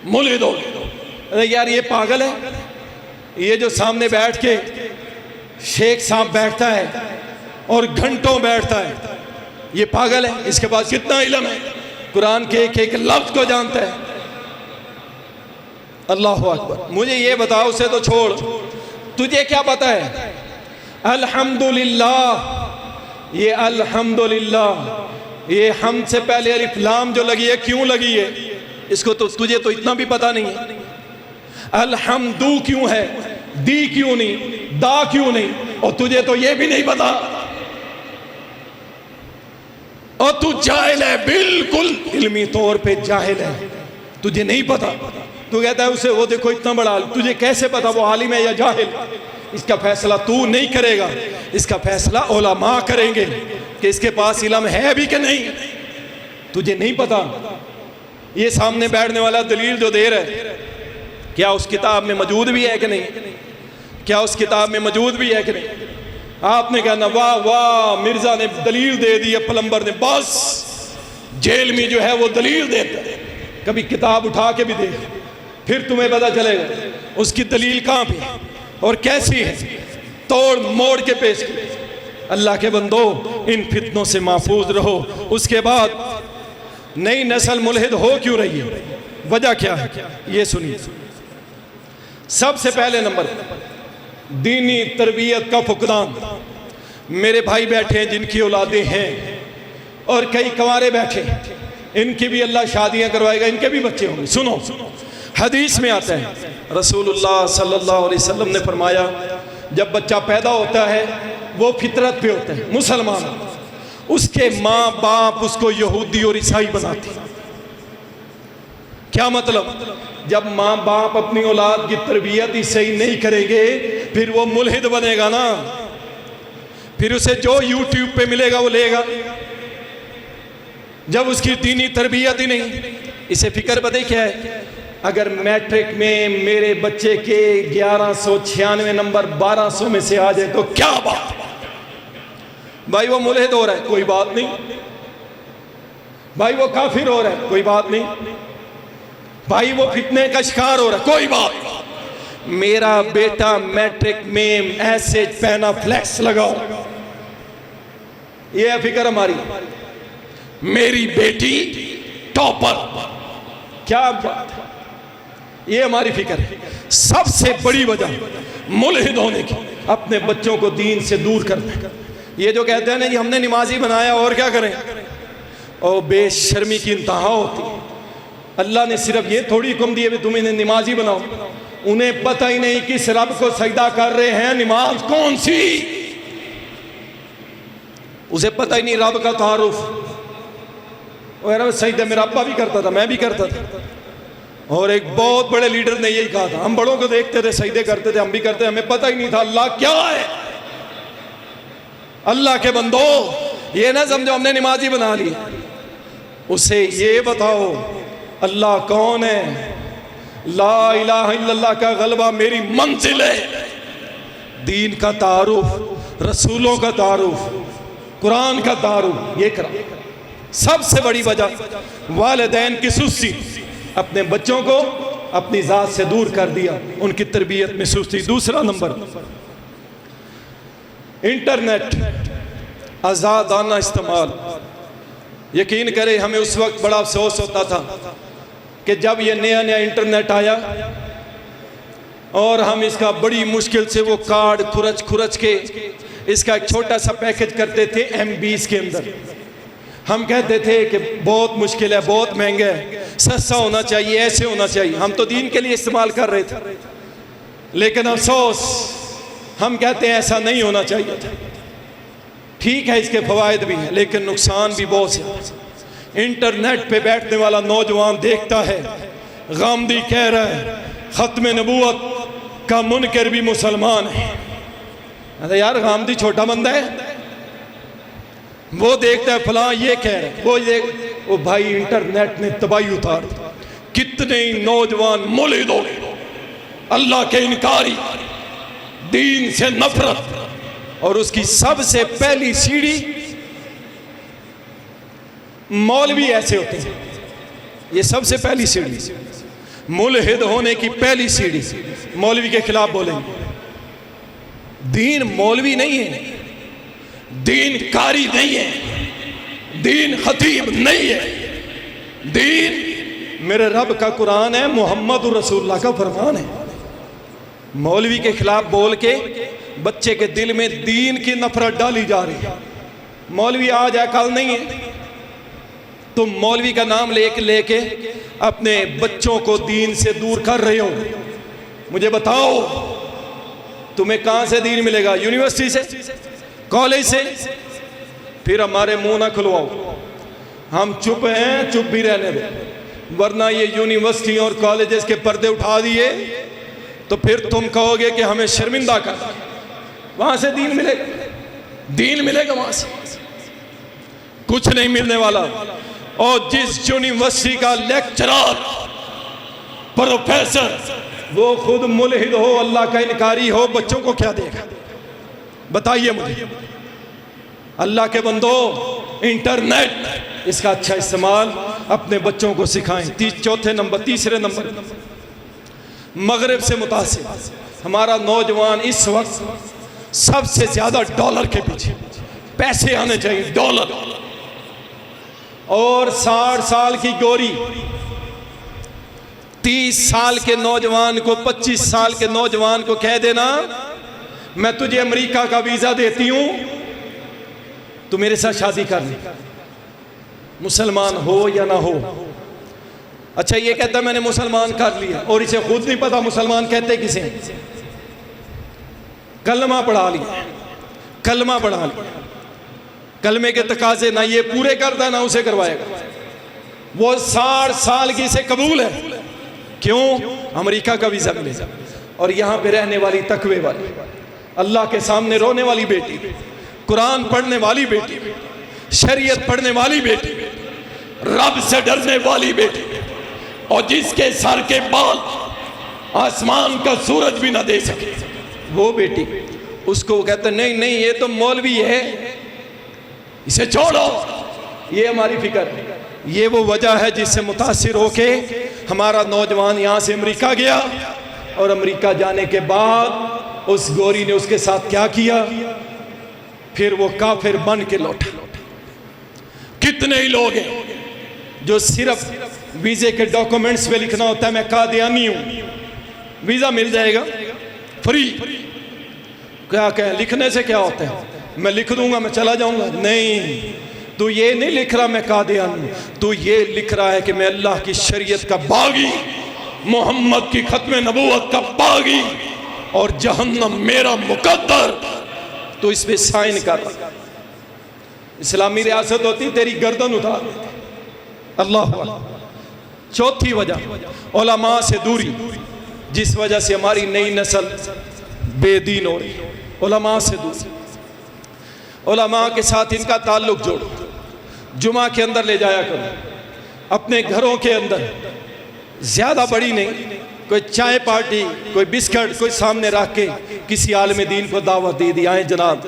मुल्हिद हो गए। अरे यार ये पागल है, ये जो सामने बैठ के शेख साहब बैठता है और घंटों बैठता है, ये पागल है। इसके पास कितना इल्म है, कुरान के एक एक लफ्ज को जानता है। अल्लाह अकबर। मुझे ये बताओ, उसे तो छोड़, तुझे क्या पता है? अल्हम्दुलिल्लाह, ये अल्हम्दुलिल्लाह, ये हम से पहले अलिफ लाम जो लगी है क्यों लगी है? इसको तो तुझे तो इतना भी पता नहीं है। अल्हम्दु क्यों है, दी क्यों नहीं, दा क्यों नहीं, और तुझे तो ये भी नहीं पता। और तू जाहिल है, बिल्कुल इल्मी तौर पे जाहिल है, तुझे नहीं पता। तू कहता है उसे वो देखो इतना बड़ा, तुझे कैसे पता वो आलिम है या जाहिल? इसका फैसला तू नहीं करेगा, इसका फैसला उलमा करेंगे कि इसके पास इल्म है भी कि नहीं। तुझे नहीं पता। ये सामने बैठने वाला दलील जो दे रहा है, क्या उस किताब में मौजूद भी है कि नहीं? क्या उस किताब में मौजूद भी है कि नहीं? आपने कहना वाह वाह, मिर्जा ने दलील दे दी है, प्लम्बर ने, बस जेल में जो है वो दलील देता है। कभी किताब उठा के भी देख, फिर तुम्हें पता चलेगा उसकी दलील कहाँ पे और कैसी है। तोड़ मोड़ के पेश कर। अल्लाह के बंदो, इन फितनों से महफूज रहो। उसके बाद नई नस्ल मुल्हिद हो क्यों रही है, वजह क्या है, ये सुनिए। सबसे पहले नंबर, दीनी तरबियत का फुकदान। मेरे भाई बैठे हैं जिनकी औलादें हैं और कई कंवारे बैठे, इनकी भी अल्लाह शादियां करवाएगा, इनके भी बच्चे होंगे। सुनो, हदीस में आता है रसूलुल्लाह सल्लल्लाहु अलैहि वसल्लम ने फरमाया, जब बच्चा पैदा होता है वो फितरत पे होता है, मुसलमान, उसके माँ बाप उसको यहूदी और ईसाई बनाते। क्या मतलब? जब माँ बाप अपनी औलाद की तरबियत ही सही नहीं करेंगे फिर वो मुल्हिद बनेगा ना, फिर उसे जो यूट्यूब पे मिलेगा वो लेगा। जब उसकी दीनी तरबियत ही नहीं। इसे फिक्र पता क्या है? अगर मैट्रिक में मेरे बच्चे के 1196 नंबर 1200 में से आ जाए तो क्या बात, भाई वो मुल्हिद हो रहा है, कोई बात नहीं। भाई वो काफिर हो रहा है, कोई बात नहीं। भाई वो फितने का शिकार हो रहा है, कोई बात नहीं। मेरा बेटा मैट्रिक में ऐसे पहना, फ्लैक्स लगाओ, ये है फिक्र हमारी। मेरी बेटी टॉपर। क्या बात है, ये हमारी फिक्र है। सबसे बड़ी वजह मुल्हिद होने की, अपने बच्चों को दीन से दूर करना। ये जो कहते हैं ना, ये हमने नमाजी बनाया और क्या करें, और बेशर्मी की इंतहा होती है। अल्लाह ने सिर्फ ये थोड़ी हुक्म दिए तुम इन्हें नमाजी बनाओ, उन्हें पता ही नहीं किस रब को सजदा कर रहे हैं, नमाज कौन सी, उसे पता ही नहीं रब का तारुफ। सजदा मेरा अब्बा भी करता था, मैं भी करता था, और एक बहुत बड़े लीडर ने यही कहा था, हम बड़ों को देखते थे सजदे करते थे, हम भी करते, हमें पता ही नहीं था अल्लाह क्या है। अल्लाह के बंदो, ये ना समझो हमने नमाजी बना ली, उसे ये बताओ अल्लाह कौन है। ला इलाहा इल्लल्लाह का गलबा मेरी मंजिल है। दीन का तारुफ, रसूलों का तारुफ, कुरान का तारुफ, ये करा। सबसे बड़ी वजह वालिदैन की सुस्ती, अपने बच्चों को अपनी जात से दूर कर दिया, उनकी तरबियत में सुस्ती। दूसरा नंबर, इंटरनेट आज़ादाना इस्तेमाल। यकीन करें हमें उस वक्त बड़ा अफसोस होता था कि जब ये नया नया इंटरनेट आया और हम इसका बड़ी मुश्किल से वो कार्ड खुरच के इसका एक छोटा सा पैकेज करते थे MBs के अंदर। हम कहते थे कि बहुत मुश्किल है, बहुत महंगा है, सस्ता होना चाहिए, ऐसे होना चाहिए। हम तो दीन के लिए इस्तेमाल कर रहे थे, लेकिन अफसोस हम कहते हैं ऐसा नहीं होना चाहिए था। ठीक है, इसके फ़वाइद भी हैं, लेकिन नुकसान भी बहुत से। इंटरनेट पे बैठने वाला नौजवान देखता है, गामदी कह रहा है ख़त्म नबूवत का मुनकर भी मुसलमान है। अरे यार, गामदी छोटा बंदा है, वो देखता है फलां ये कह रहा है, वो देख, वो भाई इंटरनेट ने तबाही उतार दी। कितने ही नौजवान मुल्हिद हो गए, अल्लाह के इनकारी, दीन से नफरत, और उसकी सबसे पहली सीढ़ी मौलवी ऐसे होते हैं। ये सबसे पहली सीढ़ी, मुल्हिद होने की पहली सीढ़ी, मौलवी के खिलाफ बोलेंगे। दीन मौलवी नहीं है, दीन कारी नहीं है, दीन खतीब नहीं है, दीन मेरे रब का कुरान है, मोहम्मद रसूलुल्लाह का फरमान है। मौलवी के खिलाफ बोल के बच्चे के दिल में दीन की नफरत डाली जा रही है। मौलवी आज है कल नहीं है। तुम मौलवी का नाम लेके अपने बच्चों को दीन से दूर कर रहे हो। मुझे बताओ तुम्हें कहां से दीन मिलेगा? यूनिवर्सिटी से, कॉलेज से? फिर हमारे मुंह ना खुलवाओ, हम चुप हैं, चुप भी रहने दो, वरना ये यूनिवर्सिटी और कॉलेजेस के पर्दे उठा दिए तो फिर तुम कहोगे कि हमें शर्मिंदा कर। वहां से दीन मिलेगा, दीन मिलेगा वहां से? कुछ नहीं मिलने वाला। और जिस यूनिवर्सिटी का लेक्चरर, प्रोफेसर, वो खुद मुल्हिद हो, अल्लाह का इनकारी हो, बच्चों को क्या देगा? बताइए मुझे। अल्लाह के बंदो, इंटरनेट इसका अच्छा इस्तेमाल अपने बच्चों को सिखाएं। तीसरे नंबर, मगरिब से मुतासिर हमारा नौजवान इस वक्त सबसे ज्यादा डॉलर के पीछे, पैसे आने चाहिए, डॉलर। और 60 साल की गोरी 30 साल के नौजवान को, 25 साल के नौजवान को कह देना मैं तुझे अमेरिका का वीजा देती हूं, तू मेरे साथ शादी कर ले, मुसलमान हो या ना हो। अच्छा, ये कहता मैंने मुसलमान कर लिया और इसे खुद नहीं पता मुसलमान कहते किसे। कलमा पढ़ा लिया, कलमा पढ़ा लिया, कलमे के तकाजे ना ये पूरे करता ना उसे करवाएगा। वो 60 साल की से कबूल है, क्यों? अमेरिका का वीजा मिलेगा। और यहां पे रहने वाली तकवे वाली, अल्लाह के सामने रोने वाली बेटी, कुरान पढ़ने वाली बेटी, शरीयत पढ़ने वाली बेटी, रब से डरने वाली बेटी, और जिसके सर के बाल आसमान का सूरज भी ना दे सके, वो बेटी, उसको कहते नहीं नहीं ये तो मौलवी है, इसे छोड़ो। ये हमारी फिक्र है। ये वो वजह है जिससे मुतासिर होके हमारा नौजवान यहाँ से अमेरिका गया, और अमेरिका जाने के बाद उस गोरी ने उसके साथ क्या किया, फिर वो काफिर बन के लौटा। कितने ही लोग हैं जो सिर्फ वीजे के डॉक्यूमेंट्स पे लिखना होता है मैं कादियानी हूं, वीजा मिल जाएगा फ्री। क्या कहें लिखने से क्या होता है, मैं लिख दूंगा मैं चला जाऊंगा? नहीं, तू ये नहीं लिख रहा मैं कादियानी हूं, तू ये लिख रहा है कि मैं अल्लाह की शरीयत का बागी, मोहम्मद की खत्म नबूवत का बागी, और जहन्नम मेरा मुकद्दर। तो इस पे साइन कर। इस्लामी रियासत होती तेरी गर्दन उतार देती। अल्लाह अकबर। चौथी वजह उलमा से दूरी, जिस वजह से हमारी नई नस्ल बेदीन हो रही है। उलमा से दूरी, उलमा के साथ इनका ताल्लुक जोड़ो, जुमा के अंदर ले जाया करो, अपने घरों के अंदर ज्यादा बड़ी नहीं, कोई चाय पार्टी, कोई बिस्किट, कोई सामने रख के किसी आलिम दीन को दावत दे दी, आए जनाब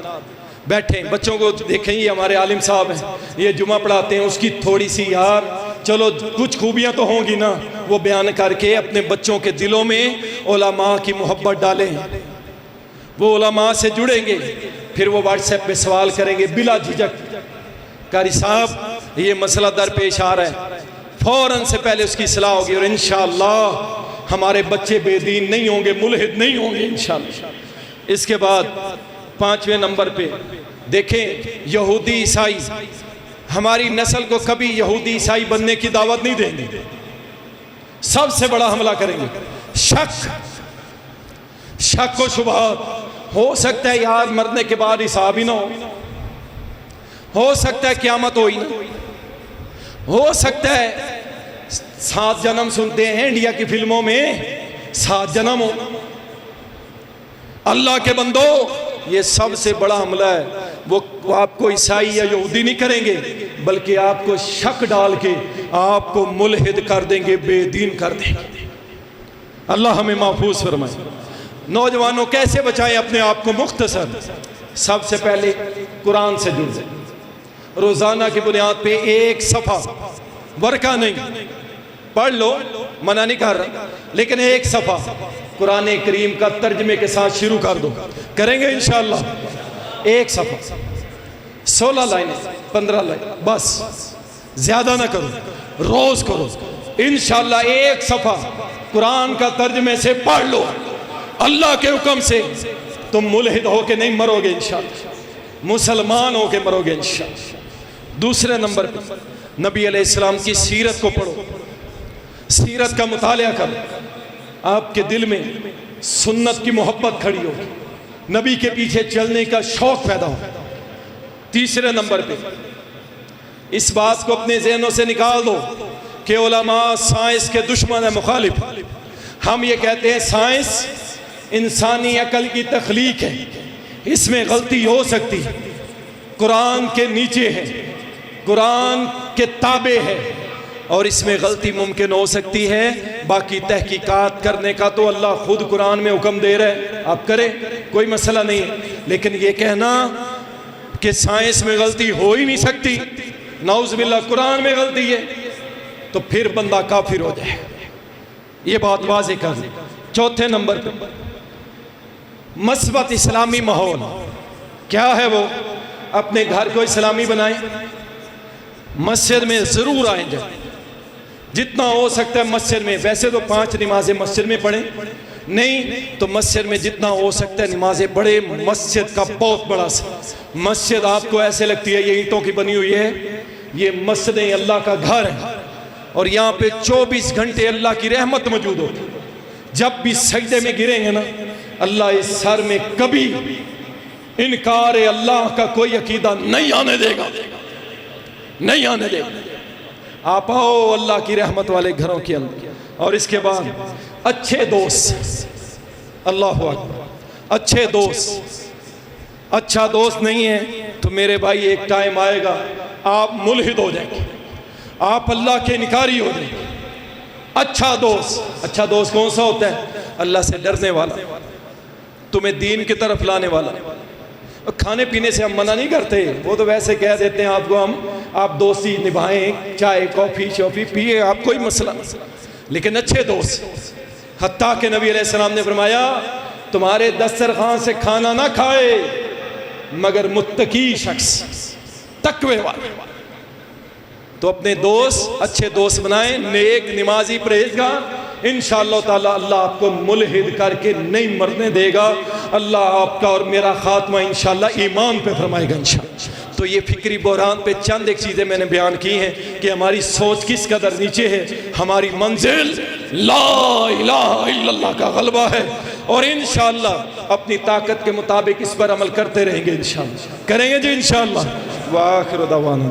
बैठे, बच्चों को देखें ये हमारे आलिम साहब हैं, ये जुमा पढ़ाते हैं, उसकी थोड़ी सी यार चलो कुछ खूबियां तो होंगी ना, वो बयान करके अपने बच्चों के दिलों में उलमा की मोहब्बत डालें। वो उलमा से जुड़ेंगे, फिर वो व्हाट्सएप पे सवाल करेंगे बिला झिझक, कारी साहब ये मसला दरपेश आ रहा है, फौरन से पहले उसकी सलाह होगी और इंशाअल्लाह हमारे बच्चे बेदीन नहीं होंगे, मुल्हिद नहीं होंगे इंशाअल्लाह। इसके बाद 5वें नंबर पे देखें, यहूदी ईसाई हमारी नस्ल को कभी यहूदी ईसाई बनने की दावत नहीं देंगे। सबसे बड़ा हमला करेंगे शक व शुबहात। हो सकता है यार मरने के बाद हिसाब ही ना हो सकता है क़यामत हो ही ना, हो सकता है 7 जन्म सुनते हैं इंडिया की फिल्मों में, 7 जन्म हो। अल्लाह के बंदो, ये सबसे बड़ा हमला है। वो आपको ईसाई या यहूदी नहीं करेंगे, बल्कि आपको शक डाल के आपको मुल्हिद कर देंगे, बेदीन कर देंगे। अल्लाह हमें महफूज फरमाए। नौजवानों कैसे बचाएं अपने आप को? मुख्तसर, सबसे पहले कुरान से जुड़ जाए, रोजाना की बुनियाद पे 1 सफ़ा, वर्का नहीं, पढ़ लो, मना नहीं कर रहा, लेकिन 1 सफ़ा कुरान करीम का तर्जमे के साथ शुरू कर दो। करेंगे इंशाअल्लाह। 1 सफ़ा, 16 लाइनें, 15 लाइन, बस ज्यादा ना करो, रोज करो इंशाअल्लाह। 1 सफ़ा कुरान का तर्जमे से पढ़ लो, अल्लाह के हुक्म से तुम मुल्हिद होके नहीं मरोगे इंशाअल्लाह, मुसलमान होके मरोगे इंशाअल्लाह। दूसरे नंबर पर नबी अलैहिस्सलाम की सीरत को पढ़ो, सीरत का मुतालिया करो, आपके दिल में सुन्नत की मोहब्बत खड़ी हो, नबी के पीछे चलने का शौक पैदा हो। तीसरे नंबर पे इस बात को अपने ज़हनों से निकाल दो कि उलमा साइंस के दुश्मन है, मुखालिफ। हम ये कहते हैं साइंस इंसानी अकल की तख्लीक है, इसमें गलती हो सकती है, कुरान के नीचे है, कुरान के ताबे है, और इसमें गलती मुमकिन हो सकती है। बाकी तहकीकात करने का तो अल्लाह खुद कुरान में हुक्म दे रहा है, आप करें, कोई मसला नहीं है। लेकिन ये कहना कि साइंस में गलती हो ही नहीं सकती, नाउज़ बिल्लाह कुरान में गलती है, तो फिर बंदा काफिर हो जाएगा। ये बात वाज़ेह कर दी। चौथे नंबर पर मस्बत इस्लामी माहौल क्या है? वो अपने घर को इस्लामी बनाएं, मस्जिद में ज़रूर आए जाए, जितना हो सकता है मस्जिद में। वैसे तो 5 नमाजें मस्जिद में पढ़ें, नहीं तो मस्जिद में जितना हो सकता है नमाजें पढ़े। मस्जिद का बहुत बड़ा मस्जिद आपको ऐसे लगती है ये ईंटों की बनी हुई है, ये मस्जिद अल्लाह का घर है, और यहाँ पे 24 घंटे अल्लाह की रहमत मौजूद होती। जब भी सजदे में गिरेंगे ना, अल्लाह इस सर में कभी इनकार अल्लाह का कोई अकीदा नहीं आने देगा, नहीं आने देगा। आप आओ अल्लाह की रहमत वाले घरों के अंदर। और इसके बाद अच्छे दोस्त, अल्लाह अकबर, अच्छे दोस्त। अच्छा दोस्त नहीं है तो मेरे भाई एक टाइम आएगा आप मुल्हिद हो जाएंगे, आप अल्लाह के इनकारी हो जाएंगे। अच्छा दोस्त कौन सा होता है? अल्लाह से डरने वाला, तुम्हें दीन की तरफ लाने वाला। खाने पीने से हम मना नहीं करते, वो तो वैसे कह देते हैं आपको, आप दोस्ती निभाएं, चाय कॉफ़ी शॉफ़ी पिए, आप कोई मसला। लेकिन अच्छे दोस्त, हत्ता के नबी अलैहिस्सलाम ने फरमाया तुम्हारे दस्तरखान से खाना ना खाए मगर मुत्तकी शख्स, तकवे वाला। तो अपने दोस्त अच्छे दोस्त बनाएं, नेक निमाजी परहेजगार। इंशाअल्लाह ताला अल्लाह आपको मुल्हिद करके नहीं मरने देगा। अल्लाह आपका और मेरा खात्मा इंशाअल्लाह ईमान पे फरमाएगा इंशाअल्लाह। तो ये फिक्री बहरान पे चंद एक चीज़ें मैंने बयान की हैं कि हमारी सोच किस कदर नीचे है। हमारी मंजिल ला इलाहा इल्लल्लाह का गलबा है और इंशाअल्लाह अपनी ताकत के मुताबिक इस पर अमल करते रहेंगे, इंशाअल्लाह करेंगे जी इंशाअल्लाह। वाखिर दावाना।